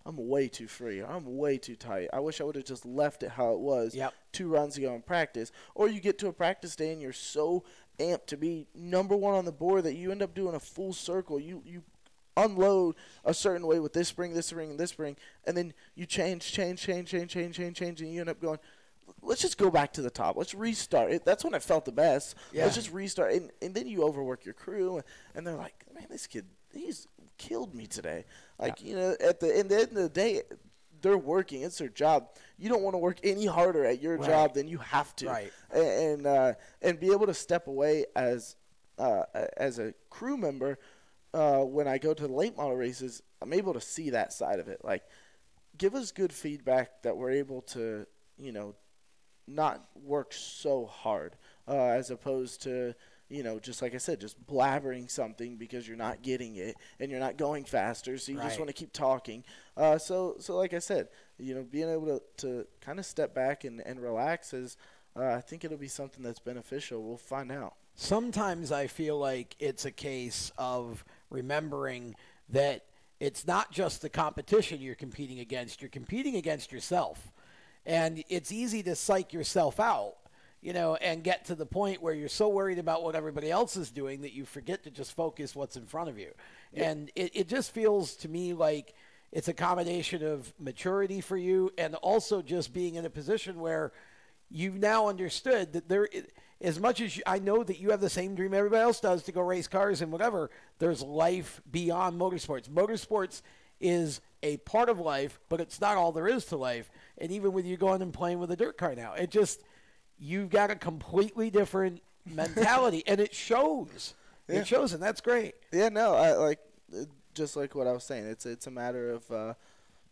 [SPEAKER 26] I'm way too free. I'm way too tight. I wish I would have just left it how it was 2 runs ago in practice. Or you get to a practice day and you're so amped to be number 1 on the board that you end up doing a full circle. You unload a certain way with this spring, and this spring, and then you change, and you end up going, let's just go back to the top. Let's restart. That's when I felt the best.
[SPEAKER 3] Yeah.
[SPEAKER 26] Let's just restart. And then you overwork your crew, and they're like, man, this kid, he's killed me today. At the end of the day, they're working. It's their job. You don't want to work any harder at your job than you have to.
[SPEAKER 3] Right.
[SPEAKER 26] And be able to step away as a crew member when I go to the late model races, I'm able to see that side of it. Like, give us good feedback that we're able to, not work so hard as opposed to, just like I said, just blabbering something because you're not getting it and you're not going faster, so you just want to keep talking. So like I said, being able to kind of step back and relax is, I think it'll be something that's beneficial. We'll find out.
[SPEAKER 3] Sometimes I feel like it's a case of remembering that it's not just the competition you're competing against yourself. And it's easy to psych yourself out, and get to the point where you're so worried about what everybody else is doing that you forget to just focus what's in front of you. Yeah. And it just feels to me like it's a combination of maturity for you and also just being in a position where you've now understood that as much as I know that you have the same dream everybody else does to go race cars and whatever, there's life beyond motorsports. Motorsports is a part of life, but it's not all there is to life. And even with you going and playing with a dirt car now, you've got a completely different mentality, and it shows. Yeah. It shows, and that's great.
[SPEAKER 26] Yeah, no, just like what I was saying, it's a matter of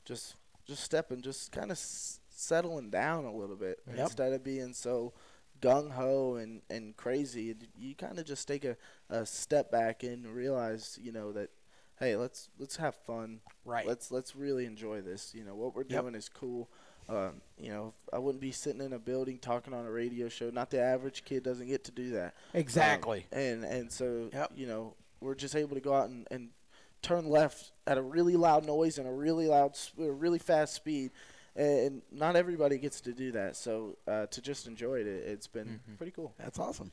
[SPEAKER 26] just stepping, just kind of settling down a little bit instead of being so gung-ho and crazy. You kind of just take a step back and realize, that, hey, let's have fun.
[SPEAKER 3] Right.
[SPEAKER 26] Let's really enjoy this. You know, what we're doing is cool. You know, I wouldn't be sitting in a building talking on a radio show. Not the average kid doesn't get to do that.
[SPEAKER 3] Exactly.
[SPEAKER 26] And so, you know, we're just able to go out and turn left at a really loud noise and a really fast speed. And not everybody gets to do that. So to just enjoy it, it's been pretty cool.
[SPEAKER 3] That's awesome.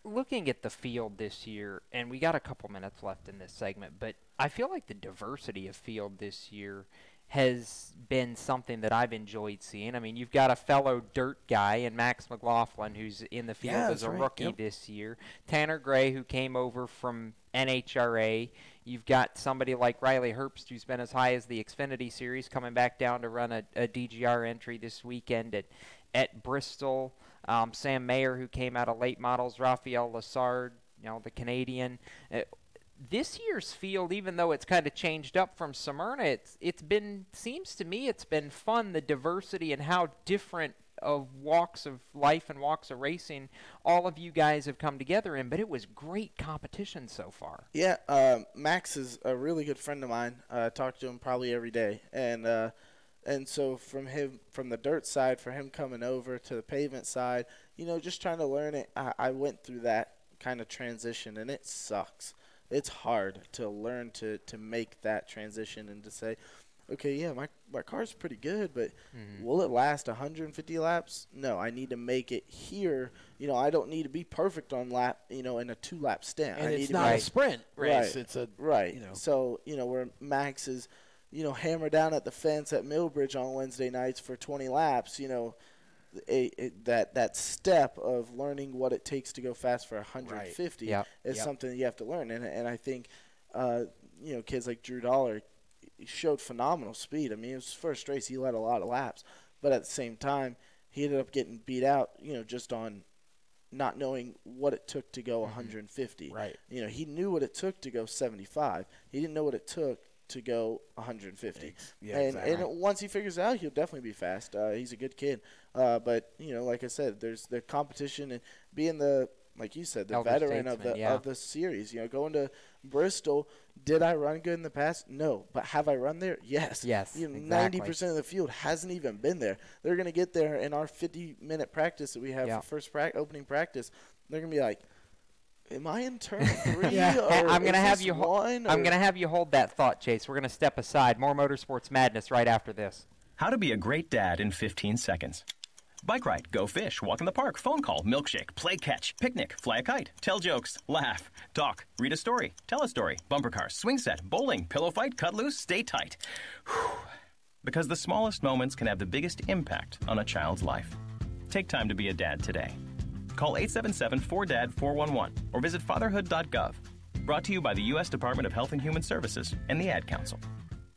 [SPEAKER 2] Looking at the field this year, and we got a couple minutes left in this segment, but I feel like the diversity of field this year has been something that I've enjoyed seeing. I mean, you've got a fellow dirt guy in Max McLaughlin who's in the field as a rookie this year. Tanner Gray, who came over from NHRA. You've got somebody like Riley Herbst, who's been as high as the Xfinity Series, coming back down to run a DGR entry this weekend at Bristol. Sam Mayer, who came out of late models. Raphael Lassard, you know, the Canadian. This year's field, even though it's kind of changed up from Smyrna, seems to me it's been fun, the diversity and how different of walks of life and walks of racing all of you guys have come together in, but it was great competition so far.
[SPEAKER 26] Yeah, Max is a really good friend of mine. I talk to him probably every day, and so from the dirt side, for him coming over to the pavement side, you know, just trying to learn it. I went through that kind of transition, and it sucks. It's hard to learn to make that transition and to say, okay, yeah, my car's pretty good, but will it last 150 laps? No, I need to make it here. You know, I don't need to be perfect on lap, you know, in a 2-lap stint.
[SPEAKER 3] And
[SPEAKER 26] I
[SPEAKER 3] it's
[SPEAKER 26] need
[SPEAKER 3] not
[SPEAKER 26] to
[SPEAKER 3] a sprint race.
[SPEAKER 26] Right.
[SPEAKER 3] It's a,
[SPEAKER 26] right.
[SPEAKER 3] you know.
[SPEAKER 26] So, you know, where Max is, you know, hammer down at the fence at Millbridge on Wednesday nights for 20 laps, you know, that step of learning what it takes to go fast for 150 is something that you have to learn. And I think, you know, kids like Drew Dollar showed phenomenal speed. I mean, his first race, he led a lot of laps. But at the same time, he ended up getting beat out, you know, just on not knowing what it took to go 150.
[SPEAKER 3] Right.
[SPEAKER 26] You know, he knew what it took to go 75. He didn't know what it took to go 150.
[SPEAKER 3] Yeah,
[SPEAKER 26] and once he figures it out, he'll definitely be fast. He's a good kid. But, you know, like I said, there's the competition and being the, like you said, the veteran of the series. You know, going to Bristol, did I run good in the past? No. But have I run there? Yes.
[SPEAKER 2] Yes,
[SPEAKER 26] you know,
[SPEAKER 2] exactly.
[SPEAKER 26] 90% of the field hasn't even been there. They're going to get there in our 50-minute practice that we have for first opening practice. They're going to be like, am I in turn 3?
[SPEAKER 2] I'm going to have you
[SPEAKER 26] one?
[SPEAKER 2] I'm going to have you hold that thought, Chase. We're going to step aside. More Motorsports Madness right after this.
[SPEAKER 5] How to be a great dad in 15 seconds. Bike ride, go fish, walk in the park, phone call, milkshake, play catch, picnic, fly a kite, tell jokes, laugh, talk, read a story, tell a story, bumper car, swing set, bowling, pillow fight, cut loose, stay tight. Whew. Because the smallest moments can have the biggest impact on a child's life. Take time to be a dad today. Call 877-4DAD-411 or visit fatherhood.gov. Brought to you by the U.S. Department of Health and Human Services and the Ad Council.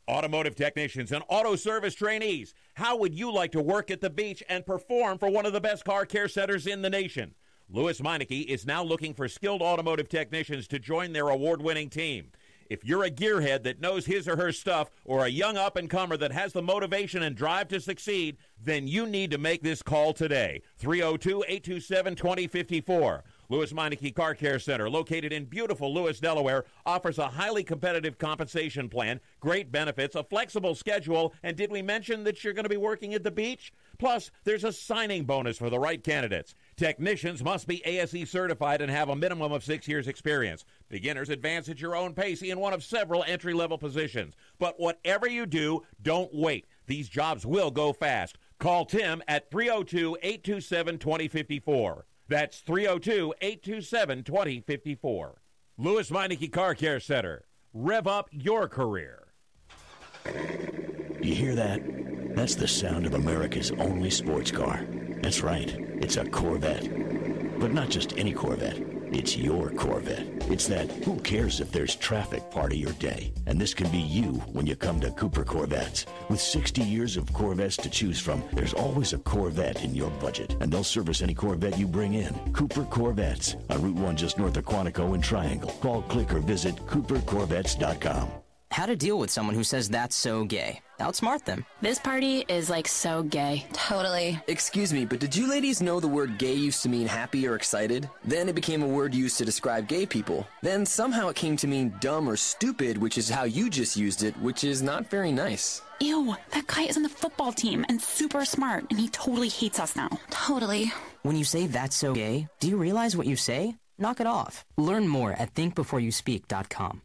[SPEAKER 4] Automotive technicians and auto service trainees, how would you like to work at the beach and perform for one of the best car care centers in the nation? Louis Meineke is now looking for skilled automotive technicians to join their award-winning team. If you're a gearhead that knows his or her stuff or a young up-and-comer that has the motivation and drive to succeed, then you need to make this call today. 302-827-2054. Louis Meineke Car Care Center, located in beautiful Lewis, Delaware, offers a highly competitive compensation plan, great benefits, a flexible schedule, and did we mention that you're going to be working at the beach? Plus, there's a signing bonus for the right candidates. Technicians must be ASE certified and have a minimum of 6 years experience. Beginners advance at your own pace in one of several entry-level positions. But whatever you do, don't wait. These jobs will go fast. Call Tim at 302-827-2054. That's 302-827-2054. Louis Meineke Car Care Center. Rev up your career.
[SPEAKER 9] You hear that? That's the sound of America's only sports car. That's right. It's a Corvette. But not just any Corvette. It's your Corvette. It's that who cares if there's traffic part of your day. And this can be you when you come to Cooper Corvettes. With 60 years of Corvettes to choose from, there's always a Corvette in your budget. And they'll service any Corvette you bring in. Cooper Corvettes on Route 1 just north of Quantico and Triangle. Call, click, or visit CooperCorvettes.com.
[SPEAKER 14] how to deal with someone who says that's so gay. Outsmart them.
[SPEAKER 16] This party is like so gay. Totally.
[SPEAKER 14] Excuse me, but did you ladies know the word gay used to mean happy or excited? Then it became a word used to describe gay people. Then somehow it came to mean dumb or stupid, which is how you just used it, which is not very nice.
[SPEAKER 16] Ew, that guy is on the football team and super smart, and he totally hates us now. Totally.
[SPEAKER 14] When you say that's so gay, do you realize what you say? Knock it off. Learn more at thinkbeforeyouspeak.com.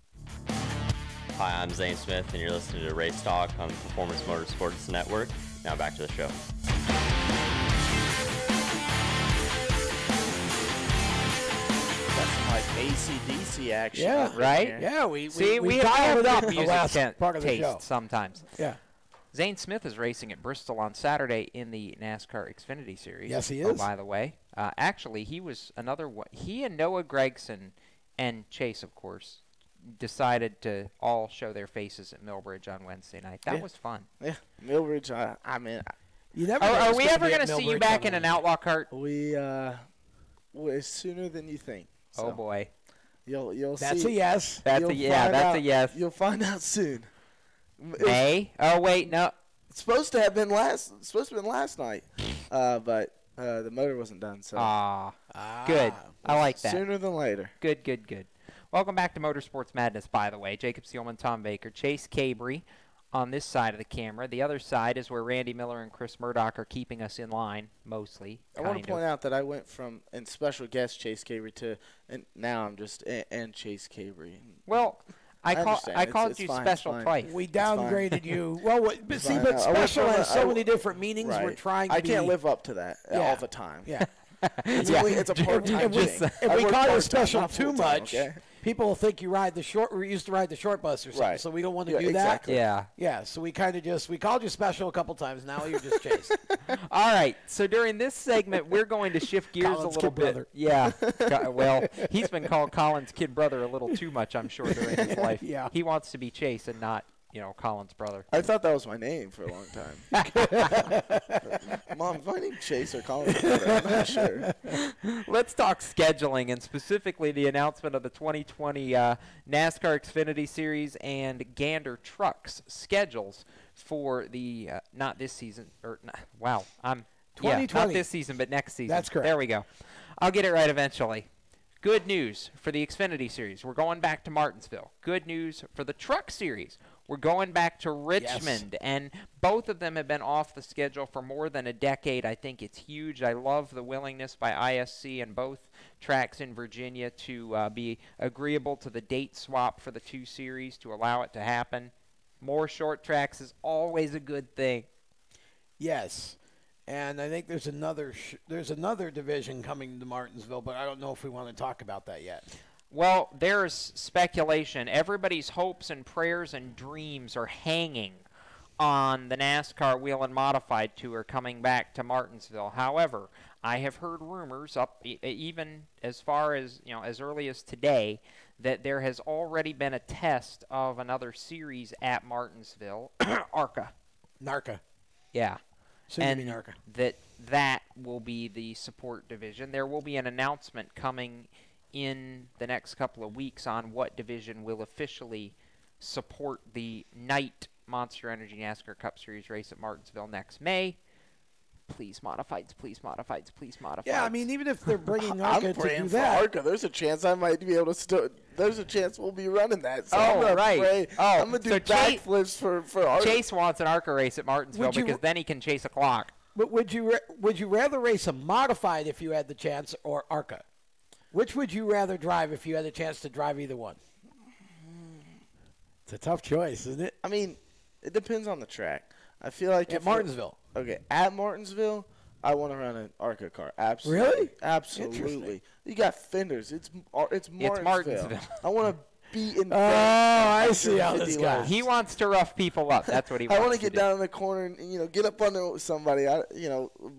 [SPEAKER 17] Hi, I'm Zane Smith, and you're listening to Race Talk on the Performance Motorsports Network. Now back to the show.
[SPEAKER 26] That's some like AC/DC action.
[SPEAKER 3] Yeah,
[SPEAKER 2] right?
[SPEAKER 3] Yeah, we
[SPEAKER 2] have
[SPEAKER 3] dialed it up
[SPEAKER 2] good
[SPEAKER 3] the
[SPEAKER 2] music
[SPEAKER 3] last part of the
[SPEAKER 2] taste
[SPEAKER 3] show.
[SPEAKER 2] sometimes.
[SPEAKER 3] Yeah.
[SPEAKER 2] Zane Smith is racing at Bristol on Saturday in the NASCAR Xfinity Series.
[SPEAKER 3] Yes, he
[SPEAKER 2] Oh,
[SPEAKER 3] is.
[SPEAKER 2] by the way, actually, he was another one. He and Noah Gragson and Chase, of course, decided to all show their faces at Millbridge on Wednesday night. That was fun.
[SPEAKER 26] Yeah, Millbridge. I mean,
[SPEAKER 3] you never.
[SPEAKER 2] Are we ever going to see you back in an outlaw cart?
[SPEAKER 26] We sooner than you think. So.
[SPEAKER 2] Oh boy.
[SPEAKER 26] You'll see.
[SPEAKER 3] That's a yes.
[SPEAKER 2] That's a yes.
[SPEAKER 26] You'll find out soon.
[SPEAKER 2] May? Oh wait, no.
[SPEAKER 26] It's supposed to have been last night, but the motor wasn't done. So.
[SPEAKER 2] Good. I like that.
[SPEAKER 26] Sooner than later.
[SPEAKER 2] Good. Welcome back to Motorsports Madness, by the way. Jacob Seelman, Tom Baker, Chase Cabre on this side of the camera. The other side is where Randy Miller and Chris Murdoch are keeping us in line, mostly.
[SPEAKER 26] I want to point out that I went from and special guest Chase Cabre to, and now I'm just and Chase Cabre.
[SPEAKER 2] Well, I called
[SPEAKER 26] it's
[SPEAKER 2] you
[SPEAKER 26] fine,
[SPEAKER 2] special twice.
[SPEAKER 3] We downgraded you. Well, but see, but special has so many different meanings.
[SPEAKER 26] Right.
[SPEAKER 3] We're trying to
[SPEAKER 26] I can't live up to that all the time.
[SPEAKER 3] Yeah.
[SPEAKER 26] It's a part-time thing.
[SPEAKER 3] If we call it special
[SPEAKER 26] not
[SPEAKER 3] too
[SPEAKER 26] full-time,
[SPEAKER 3] much,
[SPEAKER 26] okay?
[SPEAKER 3] People will think you ride the short. We used to ride the short bus or something,
[SPEAKER 26] Right.
[SPEAKER 3] so we don't want to do
[SPEAKER 26] exactly.
[SPEAKER 3] that. Yeah. So we kind of we called you special a couple times. Now you're just Chase.
[SPEAKER 2] All right. So during this segment, we're going to shift gears
[SPEAKER 3] Colin's
[SPEAKER 2] a little
[SPEAKER 3] kid
[SPEAKER 2] bit.
[SPEAKER 3] brother.
[SPEAKER 2] Yeah. Well, he's been called Colin's kid brother a little too much, I'm sure, during his life.
[SPEAKER 3] Yeah.
[SPEAKER 2] He wants to be Chase and not, Colin's brother.
[SPEAKER 26] I thought that was my name for a long time. Mom, if my name Chase or Colin, I'm not sure.
[SPEAKER 2] Let's talk scheduling, and specifically the announcement of the 2020 NASCAR Xfinity Series and Gander Trucks schedules for the not this season not this season, but next season.
[SPEAKER 3] That's correct.
[SPEAKER 2] There we go. I'll get it right eventually. Good news for the Xfinity Series. We're going back to Martinsville. Good news for the Truck Series. We're going back to Richmond, and both of them have been off the schedule for more than a decade. I think it's huge. I love the willingness by ISC and both tracks in Virginia to be agreeable to the date swap for the two series to allow it to happen. More short tracks is always a good thing.
[SPEAKER 3] Yes. And I think there's another division coming to Martinsville, but I don't know if we want to talk about that yet.
[SPEAKER 2] Well, there's speculation. Everybody's hopes and prayers and dreams are hanging on the NASCAR Wheel and Modified Tour coming back to Martinsville. However, I have heard rumors up even as far as, as early as today that there has already been a test of another series at Martinsville,
[SPEAKER 3] NARCA.
[SPEAKER 2] Yeah.
[SPEAKER 3] And NARCA.
[SPEAKER 2] That will be the support division. There will be an announcement coming in the next couple of weeks on what division will officially support the night Monster Energy NASCAR Cup Series race at Martinsville next May. Please modifieds.
[SPEAKER 3] Yeah, I mean, even if they're bringing
[SPEAKER 26] I'm
[SPEAKER 3] ARCA to
[SPEAKER 26] praying
[SPEAKER 3] do
[SPEAKER 26] for
[SPEAKER 3] that.
[SPEAKER 26] ARCA. There's a chance I might be able to there's a chance we'll be running that. So
[SPEAKER 2] Oh,
[SPEAKER 26] I'm
[SPEAKER 2] right.
[SPEAKER 26] Pray.
[SPEAKER 2] Oh,
[SPEAKER 26] I'm going to do
[SPEAKER 2] so
[SPEAKER 26] backflips for ARCA.
[SPEAKER 2] Chase wants an ARCA race at Martinsville because then he can chase a clock.
[SPEAKER 3] But would you rather race a modified if you had the chance, or ARCA? Which would you rather drive if you had the chance to drive either one? It's a tough choice, isn't it?
[SPEAKER 26] I mean, it depends on the track. I feel like
[SPEAKER 3] at Martinsville.
[SPEAKER 26] Okay, at Martinsville, I want to run an ARCA car. Absolutely.
[SPEAKER 3] Really?
[SPEAKER 26] Absolutely. You got fenders. It's Martinsville. I want to be in.
[SPEAKER 3] Oh, I see how this
[SPEAKER 26] goes.
[SPEAKER 3] goes.
[SPEAKER 2] He wants to rough people up. That's what he wants.
[SPEAKER 26] I want to get
[SPEAKER 2] do.
[SPEAKER 26] down in the corner and get up under somebody.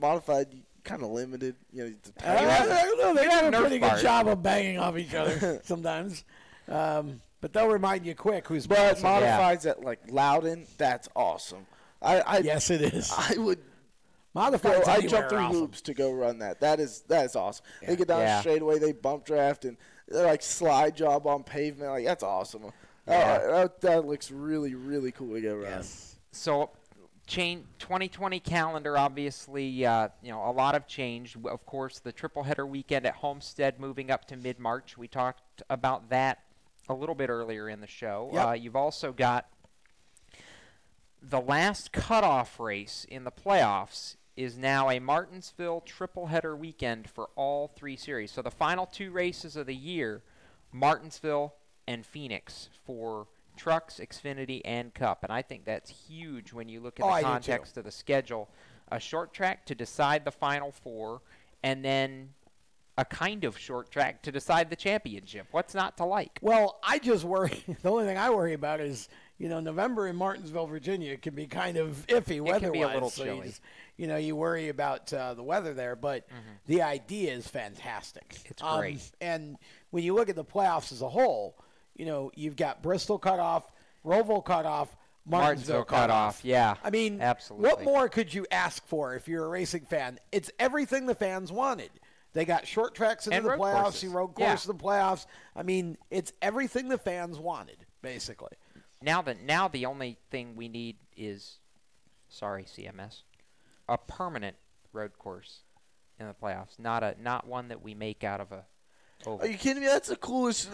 [SPEAKER 26] Modified, kind of limited.
[SPEAKER 3] I don't know. They do a pretty good job of banging off each other sometimes. But they'll remind you quick who's.
[SPEAKER 26] But modifieds at Loudon, that's awesome.
[SPEAKER 3] Yes, it is.
[SPEAKER 26] I would.
[SPEAKER 3] Modifieds.
[SPEAKER 26] I jump through hoops to go run that. That is awesome. Yeah. They get down the straightaway, they bump draft, and they're slide job on pavement. That's awesome. That looks really, really cool to get around.
[SPEAKER 3] Yes.
[SPEAKER 2] So, 2020 calendar, obviously, a lot of change. Of course, the triple-header weekend at Homestead moving up to mid-March. We talked about that a little bit earlier in the show.
[SPEAKER 3] Yep.
[SPEAKER 2] You've also got the last cutoff race in the playoffs is now a Martinsville triple-header weekend for all 3 series. So the final 2 races of the year, Martinsville and Phoenix for Trucks, Xfinity, and Cup. And I think that's huge when you look at the context of the schedule. A short track to decide the final 4, and then a kind of short track to decide the championship. What's not to like?
[SPEAKER 3] Well, I just worry. The only thing I worry about is, November in Martinsville, Virginia can be kind of iffy weather-wise.
[SPEAKER 2] It can be a little
[SPEAKER 3] so
[SPEAKER 2] chilly.
[SPEAKER 3] You worry about the weather there, but the idea is fantastic.
[SPEAKER 2] It's great.
[SPEAKER 3] And when you look at the playoffs as a whole, you've got Bristol cut off, Roval cut off, Martinsville cut off.
[SPEAKER 2] Yeah,
[SPEAKER 3] I mean,
[SPEAKER 2] absolutely.
[SPEAKER 3] What more could you ask for if you're a racing fan? It's everything the fans wanted. They got short tracks into the playoffs, you road course in the playoffs. I mean, it's everything the fans wanted, basically.
[SPEAKER 2] Now the only thing we need is, sorry, CMS, a permanent road course in the playoffs, not one that we make out of a oval.
[SPEAKER 26] Are you kidding me? That's the coolest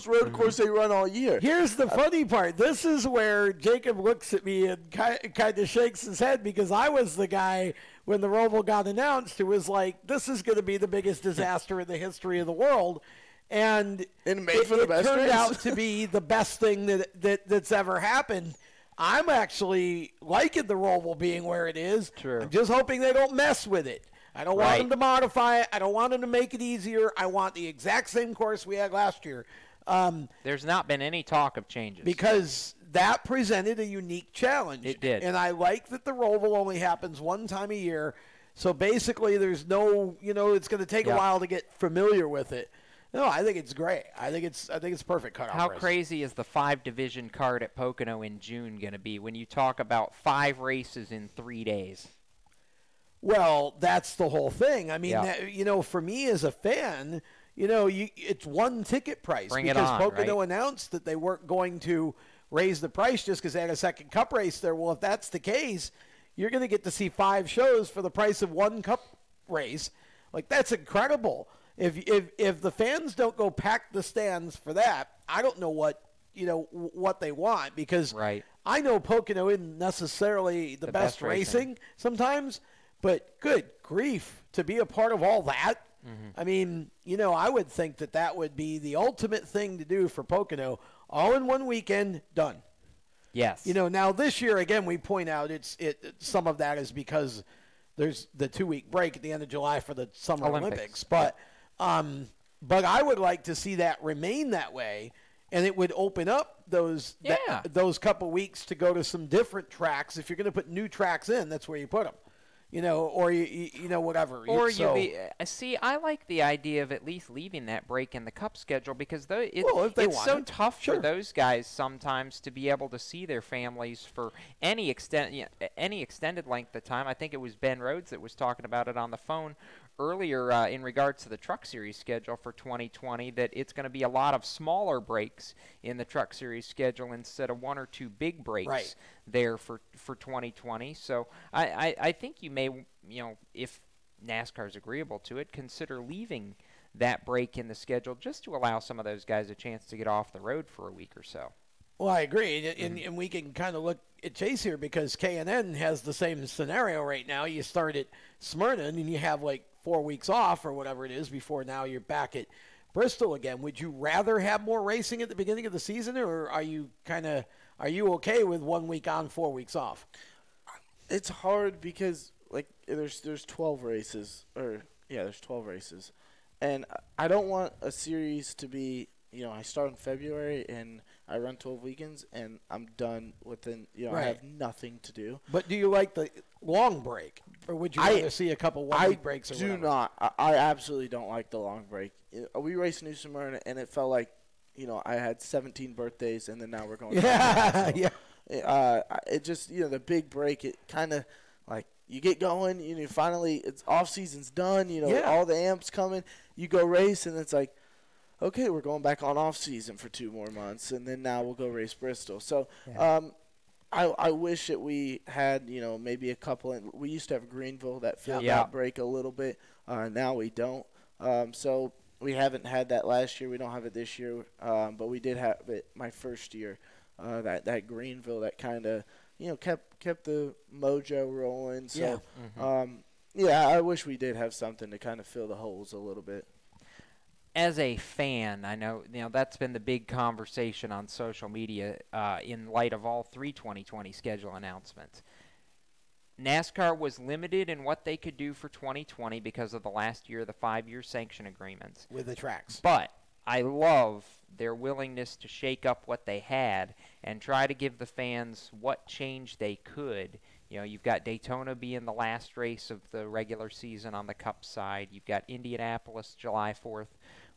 [SPEAKER 26] road course they run all year.
[SPEAKER 3] Here's the funny part. This is where Jacob looks at me and kind of shakes his head, because I was the guy when the Roval got announced who was like, this is going to be the biggest disaster in the history of the world. And it turned out to be the best thing that's ever happened. I'm actually liking the Roval being where it is.
[SPEAKER 2] True.
[SPEAKER 3] I'm just hoping they don't mess with it. I don't want them to modify it. I don't want them to make it easier. I want the exact same course we had last year.
[SPEAKER 2] There's not been any talk of changes.
[SPEAKER 3] Because that presented a unique challenge.
[SPEAKER 2] It did.
[SPEAKER 3] And I like that the Roval only happens one time a year. So basically there's no, it's going to take a while to get familiar with it. No, I think it's great. I think it's perfect cutoff.
[SPEAKER 2] How
[SPEAKER 3] race.
[SPEAKER 2] crazy is the 5-division card at Pocono in June going to be when you talk about 5 races in 3 days?
[SPEAKER 3] Well, that's the whole thing. I mean, for me as a fan, it's one ticket price.
[SPEAKER 2] Bring
[SPEAKER 3] because
[SPEAKER 2] it on,
[SPEAKER 3] Pocono announced that they weren't going to raise the price just because they had a second Cup race there. Well, if that's the case, you're going to get to see 5 shows for the price of one Cup race. Like, that's incredible. If the fans don't go pack the stands for that, I don't know what they want, because I know Pocono isn't necessarily the best racing sometimes, but good grief, to be a part of all that. I mean, I would think that would be the ultimate thing to do for Pocono. All in one weekend, done.
[SPEAKER 2] Yes.
[SPEAKER 3] Now this year, again, we point out some of that is because there's the 2-week break at the end of July for the Summer Olympics. But I would like to see that remain that way, and it would open up those couple weeks to go to some different tracks. If you're going to put new tracks in, that's where you put them. Or whatever.
[SPEAKER 2] Or I like the idea of at least leaving that break in the Cup schedule, because it's so tough for those guys sometimes to be able to see their families for any extended length of time. I think it was Ben Rhodes that was talking about it on the phone earlier in regards to the Truck Series schedule for 2020, that it's going to be a lot of smaller breaks in the Truck Series schedule instead of 1 or 2 big breaks there for 2020. So I think you may, if NASCAR's agreeable to it, consider leaving that break in the schedule just to allow some of those guys a chance to get off the road for a week or so.
[SPEAKER 3] Well, I agree, and we can kind of look at Chase here, because K&N has the same scenario right now. You start at Smyrna, and you have like 4 weeks off or whatever it is before now you're back at Bristol again. Would you rather have more racing at the beginning of the season, or are you okay with 1 week on, 4 weeks off?
[SPEAKER 26] It's hard because there's 12 races, there's 12 races, and I don't want a series to be, I start in February and I run 12 weekends and I'm done within, I have nothing to do.
[SPEAKER 3] But do you like the long break, or would you rather see a couple 1 week breaks or whatever?
[SPEAKER 26] I do not. I absolutely don't like the long break. We raced New Smyrna and it felt like, I had 17 birthdays and then now we're going. It just, the big break, it kind of like you get going, finally it's off season's done, all the amps coming, you go race and it's like, okay, we're going back on off season for 2 more months, and then now we'll go race Bristol. So I wish that we had, maybe a couple. We used to have Greenville that filled that break a little bit. Now we don't. So we haven't had that last year. We don't have it this year. But we did have it my first year. That Greenville that kind of, kept the mojo rolling. So, I wish we did have something to kind of fill the holes a little bit.
[SPEAKER 2] As a fan, I know that's been the big conversation on social media in light of all 3 2020 schedule announcements. NASCAR was limited in what they could do for 2020 because of the last year of the 5-year sanction agreements.
[SPEAKER 3] With the tracks.
[SPEAKER 2] But I love their willingness to shake up what they had and try to give the fans what change they could. You've got Daytona being the last race of the regular season on the Cup side. You've got Indianapolis July 4th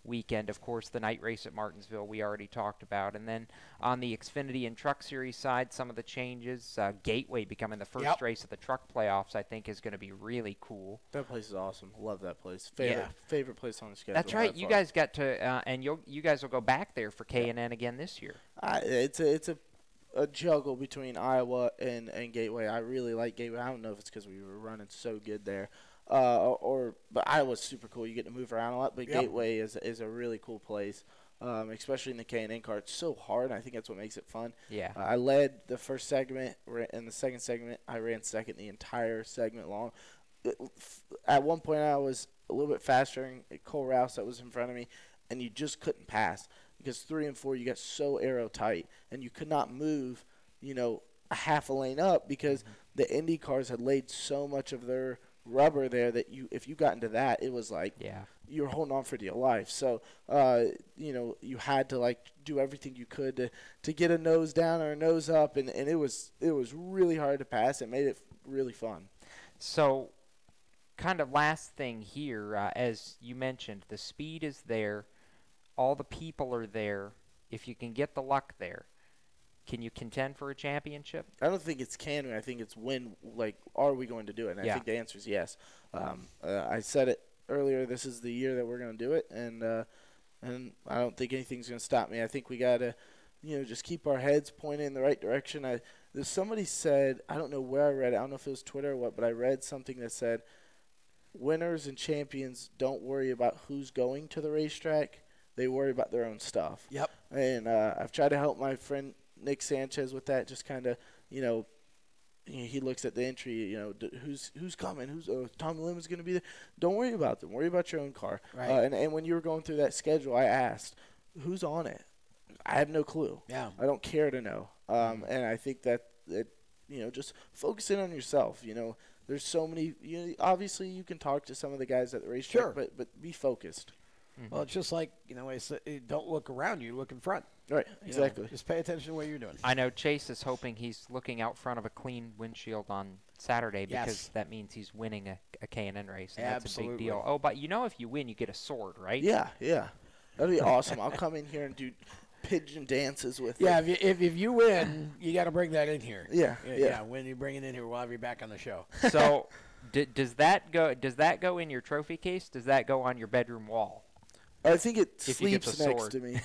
[SPEAKER 2] weekend. Of course, the night race at Martinsville we already talked about. And then on the Xfinity and Truck Series side, some of the changes. Gateway becoming the first race of the truck playoffs, I think, is going to be really cool.
[SPEAKER 26] That place is awesome. Love that place. Favorite place on the schedule.
[SPEAKER 2] That's right. You guys got to, and you guys will go back there for K&N again this year.
[SPEAKER 26] It's a juggle between Iowa and Gateway. I really like Gateway. I don't know if it's because we were running so good there. But Iowa's super cool. You get to move around a lot, but Gateway is a really cool place, especially in the K&N car. It's so hard, and I think that's what makes it fun.
[SPEAKER 2] Yeah.
[SPEAKER 26] I led the first segment. In the second segment, I ran second the entire segment long. At one point, I was a little bit faster than Cole Rouse that was in front of me, and you just couldn't pass because 3 and 4, you got so aero tight, and you could not move, a half a lane up because the Indy cars had laid so much of their rubber there that if you got into that, it was like you were holding on for dear life. So you had to do everything you could to get a nose down or a nose up, and it was really hard to pass. It made it really fun.
[SPEAKER 2] So kind of last thing here, as you mentioned, the speed is there, all the people are there. If you can get the luck there, can you contend for a championship?
[SPEAKER 26] I don't think it's can. I think it's when. Are we going to do it? And I think the answer is yes. I said it earlier. This is the year that we're going to do it, and I don't think anything's going to stop me. I think we got to, just keep our heads pointed in the right direction. There's somebody said, I don't know where I read it. I don't know if it was Twitter or what, but I read something that said, winners and champions don't worry about who's going to the racetrack. They worry about their own stuff.
[SPEAKER 3] Yep.
[SPEAKER 26] And I've tried to help my friend Nick Sanchez with that, just kind of, he looks at the entry, who's coming, Tom Lemon's going to be there. Don't worry about them. Worry about your own car.
[SPEAKER 3] Right.
[SPEAKER 26] And when you were going through that schedule, I asked, who's on it? I have no clue.
[SPEAKER 3] Yeah.
[SPEAKER 26] I don't care to know. And I think that, just focus in on yourself. There's so many, obviously you can talk to some of the guys at the racetrack, but be focused.
[SPEAKER 3] Well, it's just like, I said, don't look around you, look in front.
[SPEAKER 26] Right, exactly.
[SPEAKER 3] Just pay attention to what you're doing.
[SPEAKER 2] I know Chase is hoping he's looking out front of a clean windshield on Saturday because that means he's winning a K&N race, and that's a big deal. Oh, but if you win, you get a sword, right?
[SPEAKER 26] Yeah. That'd be awesome. I'll come in here and do pigeon dances with
[SPEAKER 3] you. Yeah, if you win, you got to bring that in here.
[SPEAKER 26] Yeah.
[SPEAKER 3] When you bring it in here, we'll have you back on the show.
[SPEAKER 2] So does that go in your trophy case? Does that go on your bedroom wall?
[SPEAKER 26] I think it sleeps next to me.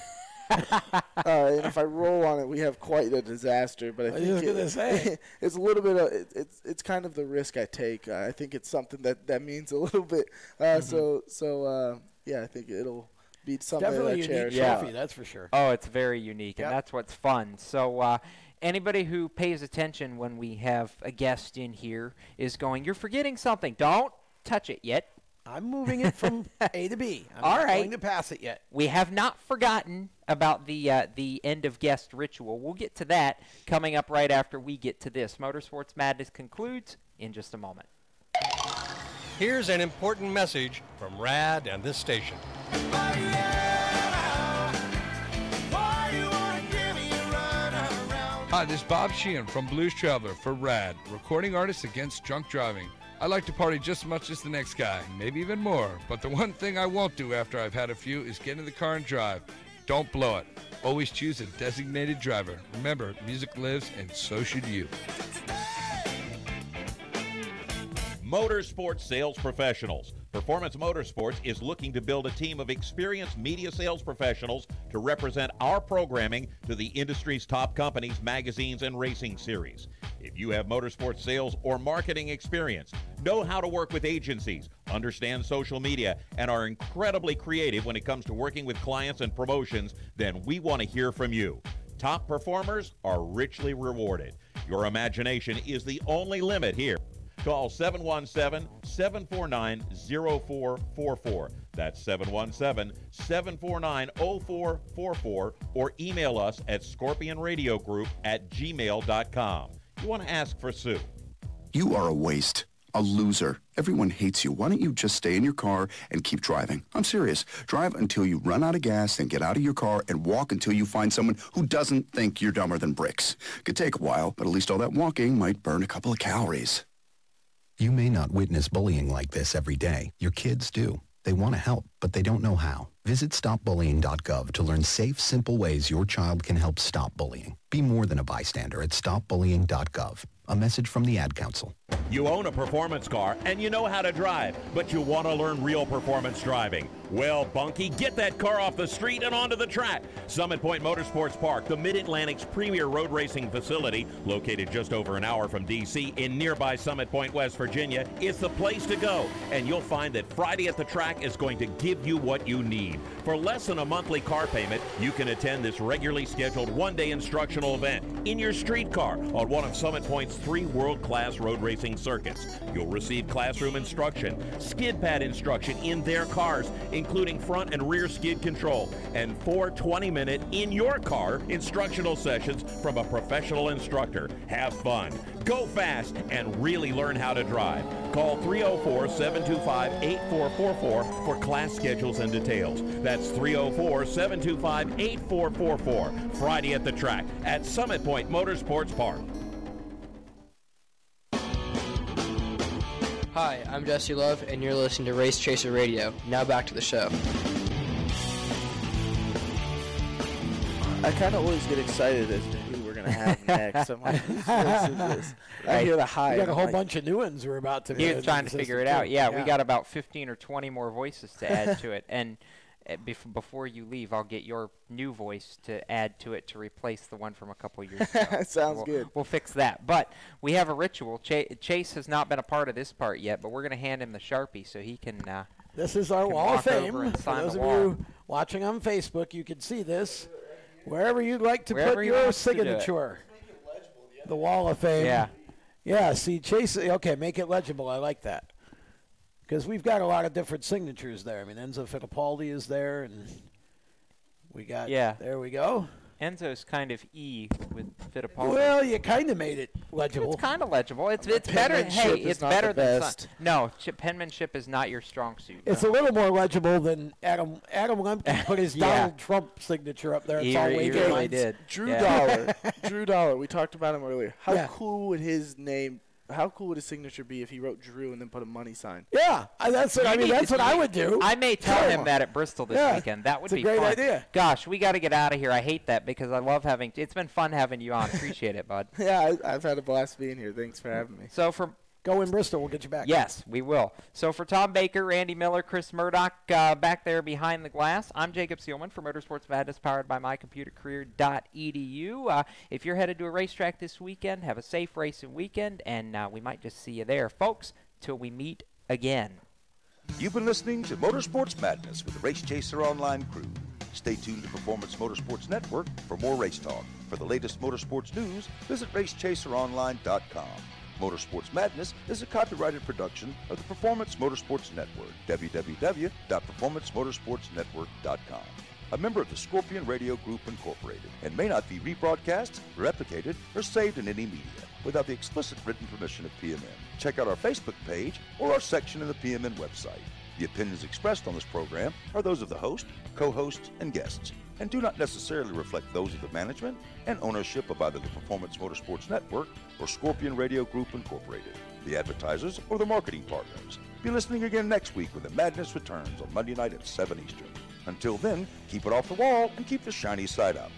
[SPEAKER 26] And if I roll on it, we have quite a disaster. But I think it's a little bit of it's kind of the risk I take. I think it's something that means a little bit. I think it'll be something
[SPEAKER 3] definitely
[SPEAKER 26] that I
[SPEAKER 3] unique
[SPEAKER 26] cherish.
[SPEAKER 3] trophy, that's for sure.
[SPEAKER 2] Oh, it's very unique, and that's what's fun. So anybody who pays attention when we have a guest in here is going, "You're forgetting something. Don't touch it yet."
[SPEAKER 3] I'm moving it from A to B. I'm
[SPEAKER 2] All
[SPEAKER 3] not
[SPEAKER 2] right.
[SPEAKER 3] going to pass it yet.
[SPEAKER 2] We have not forgotten about the end of guest ritual. We'll get to that coming up right after we get to this. Motorsports Madness concludes in just a moment.
[SPEAKER 6] Here's an important message from RAD and this station.
[SPEAKER 15] Hi, this is Bob Sheehan from Blues Traveler for RAD, recording artists against drunk driving. I like to party just as much as the next guy, maybe even more. But the one thing I won't do after I've had a few is get in the car and drive. Don't blow it. Always choose a designated driver. Remember, music lives, and so should you.
[SPEAKER 4] Motorsports Sales Professionals. Performance Motorsports is looking to build a team of experienced media sales professionals to represent our programming to the industry's top companies, magazines, and racing series. If you have motorsports sales or marketing experience, know how to work with agencies, understand social media, and are incredibly creative when it comes to working with clients and promotions, then we want to hear from you. Top performers are richly rewarded. Your imagination is the only limit here. Call 717-749-0444. That's 717-749-0444, or email us at scorpionradiogroup@gmail.com. You want to ask for Sue.
[SPEAKER 7] You are a waste. A loser. Everyone hates you. Why don't you just stay in your car and keep driving? I'm serious. Drive until you run out of gas, then get out of your car and walk until you find someone who doesn't think you're dumber than bricks. Could take a while, but at least all that walking might burn a couple of calories.
[SPEAKER 18] You may not witness bullying like this every day. Your kids do. They want to help, but they don't know how. Visit stopbullying.gov to learn safe, simple ways your child can help stop bullying. Be more than a bystander at stopbullying.gov. A message from the Ad Council.
[SPEAKER 4] You own a performance car and you know how to drive, but you want to learn real performance driving. Well, Bunky, get that car off the street and onto the track. Summit Point Motorsports Park, the Mid-Atlantic's premier road racing facility, located just over an hour from D.C. in nearby Summit Point, West Virginia, is the place to go. And you'll find that Friday at the track is going to give you what you need. For less than a monthly car payment, you can attend this regularly scheduled one-day instructional event in your street car on one of Summit Point's 3 world-class road racing circuits. You'll receive classroom instruction, skid pad instruction in their cars, including front and rear skid control, and 4 20-minute in-your-car instructional sessions from a professional instructor. Have fun, go fast, and really learn how to drive. Call 304-725-8444 for class schedules and details. That's 304-725-8444. Friday at the track at Summit Point Motorsports Park.
[SPEAKER 19] Hi, I'm Jesse Love, and you're listening to Race Chaser Radio. Now back to the show.
[SPEAKER 26] I kind of always get excited as to who we're going to have next. I'm like, who's this? I hear the hype.
[SPEAKER 3] We got a whole bunch of new ones we're about to.
[SPEAKER 2] He was trying to figure it out. Yeah, we got about 15 or 20 more voices to add to it, and before you leave, I'll get your new voice to add to it to replace the one from a couple years ago.
[SPEAKER 26] Sounds good.
[SPEAKER 2] We'll fix that. But we have a ritual. Chase has not been a part of this part yet, but we're going to hand him the Sharpie so he can.
[SPEAKER 3] This is our Wall of Fame. For those of you watching on Facebook, you can see this. Wherever you'd like to put your signature. The Wall of Fame.
[SPEAKER 2] Yeah.
[SPEAKER 3] Yeah, see, Chase, okay, make it legible. I like that. Because we've got a lot of different signatures there. I mean, Enzo Fittipaldi is there, and we got, there we go.
[SPEAKER 2] Enzo's kind of E with Fittipaldi.
[SPEAKER 3] Well, you kind of made it legible.
[SPEAKER 2] It's kind of legible. It's better. Hey, it's better than no. Penmanship is not your strong suit.
[SPEAKER 3] It's a little more legible than Adam Lemke put his Donald Trump signature up there.
[SPEAKER 2] He really did.
[SPEAKER 26] Drew Dollar. Drew Dollar. We talked about him earlier. How cool would his name? How cool would his signature be if he wrote Drew and then put a money sign?
[SPEAKER 3] Yeah, that's what I would do.
[SPEAKER 2] I may tell him that at Bristol this weekend. That would be fun.
[SPEAKER 3] It's a great idea.
[SPEAKER 2] Gosh, we got to get out of here. I hate that because I love having. It's been fun having you on. Appreciate it, bud.
[SPEAKER 26] Yeah, I've had a blast being here. Thanks for having me.
[SPEAKER 2] So for
[SPEAKER 3] go in Bristol, we'll get you back.
[SPEAKER 2] Yes, we will. So for Tom Baker, Randy Miller, Chris Murdoch, back there behind the glass, I'm Jacob Seelman for Motorsports Madness, powered by mycomputercareer.edu. If you're headed to a racetrack this weekend, have a safe racing weekend, and we might just see you there, folks, till we meet again.
[SPEAKER 20] You've been listening to Motorsports Madness with the Race Chaser Online crew. Stay tuned to Performance Motorsports Network for more race talk. For the latest motorsports news, visit racechaseronline.com. Motorsports Madness is a copyrighted production of the Performance Motorsports Network, www.performancemotorsportsnetwork.com. A member of the Scorpion Radio Group Incorporated, and may not be rebroadcast, replicated, or saved in any media without the explicit written permission of PMN. Check out our Facebook page or our section in the PMN website. The opinions expressed on this program are those of the host, co-hosts, and guests, and do not necessarily reflect those of the management and ownership of either the Performance Motorsports Network or Scorpion Radio Group Incorporated, the advertisers, or the marketing partners. Be listening again next week when the madness returns on Monday night at 7 Eastern. Until then, keep it off the wall and keep the shiny side up.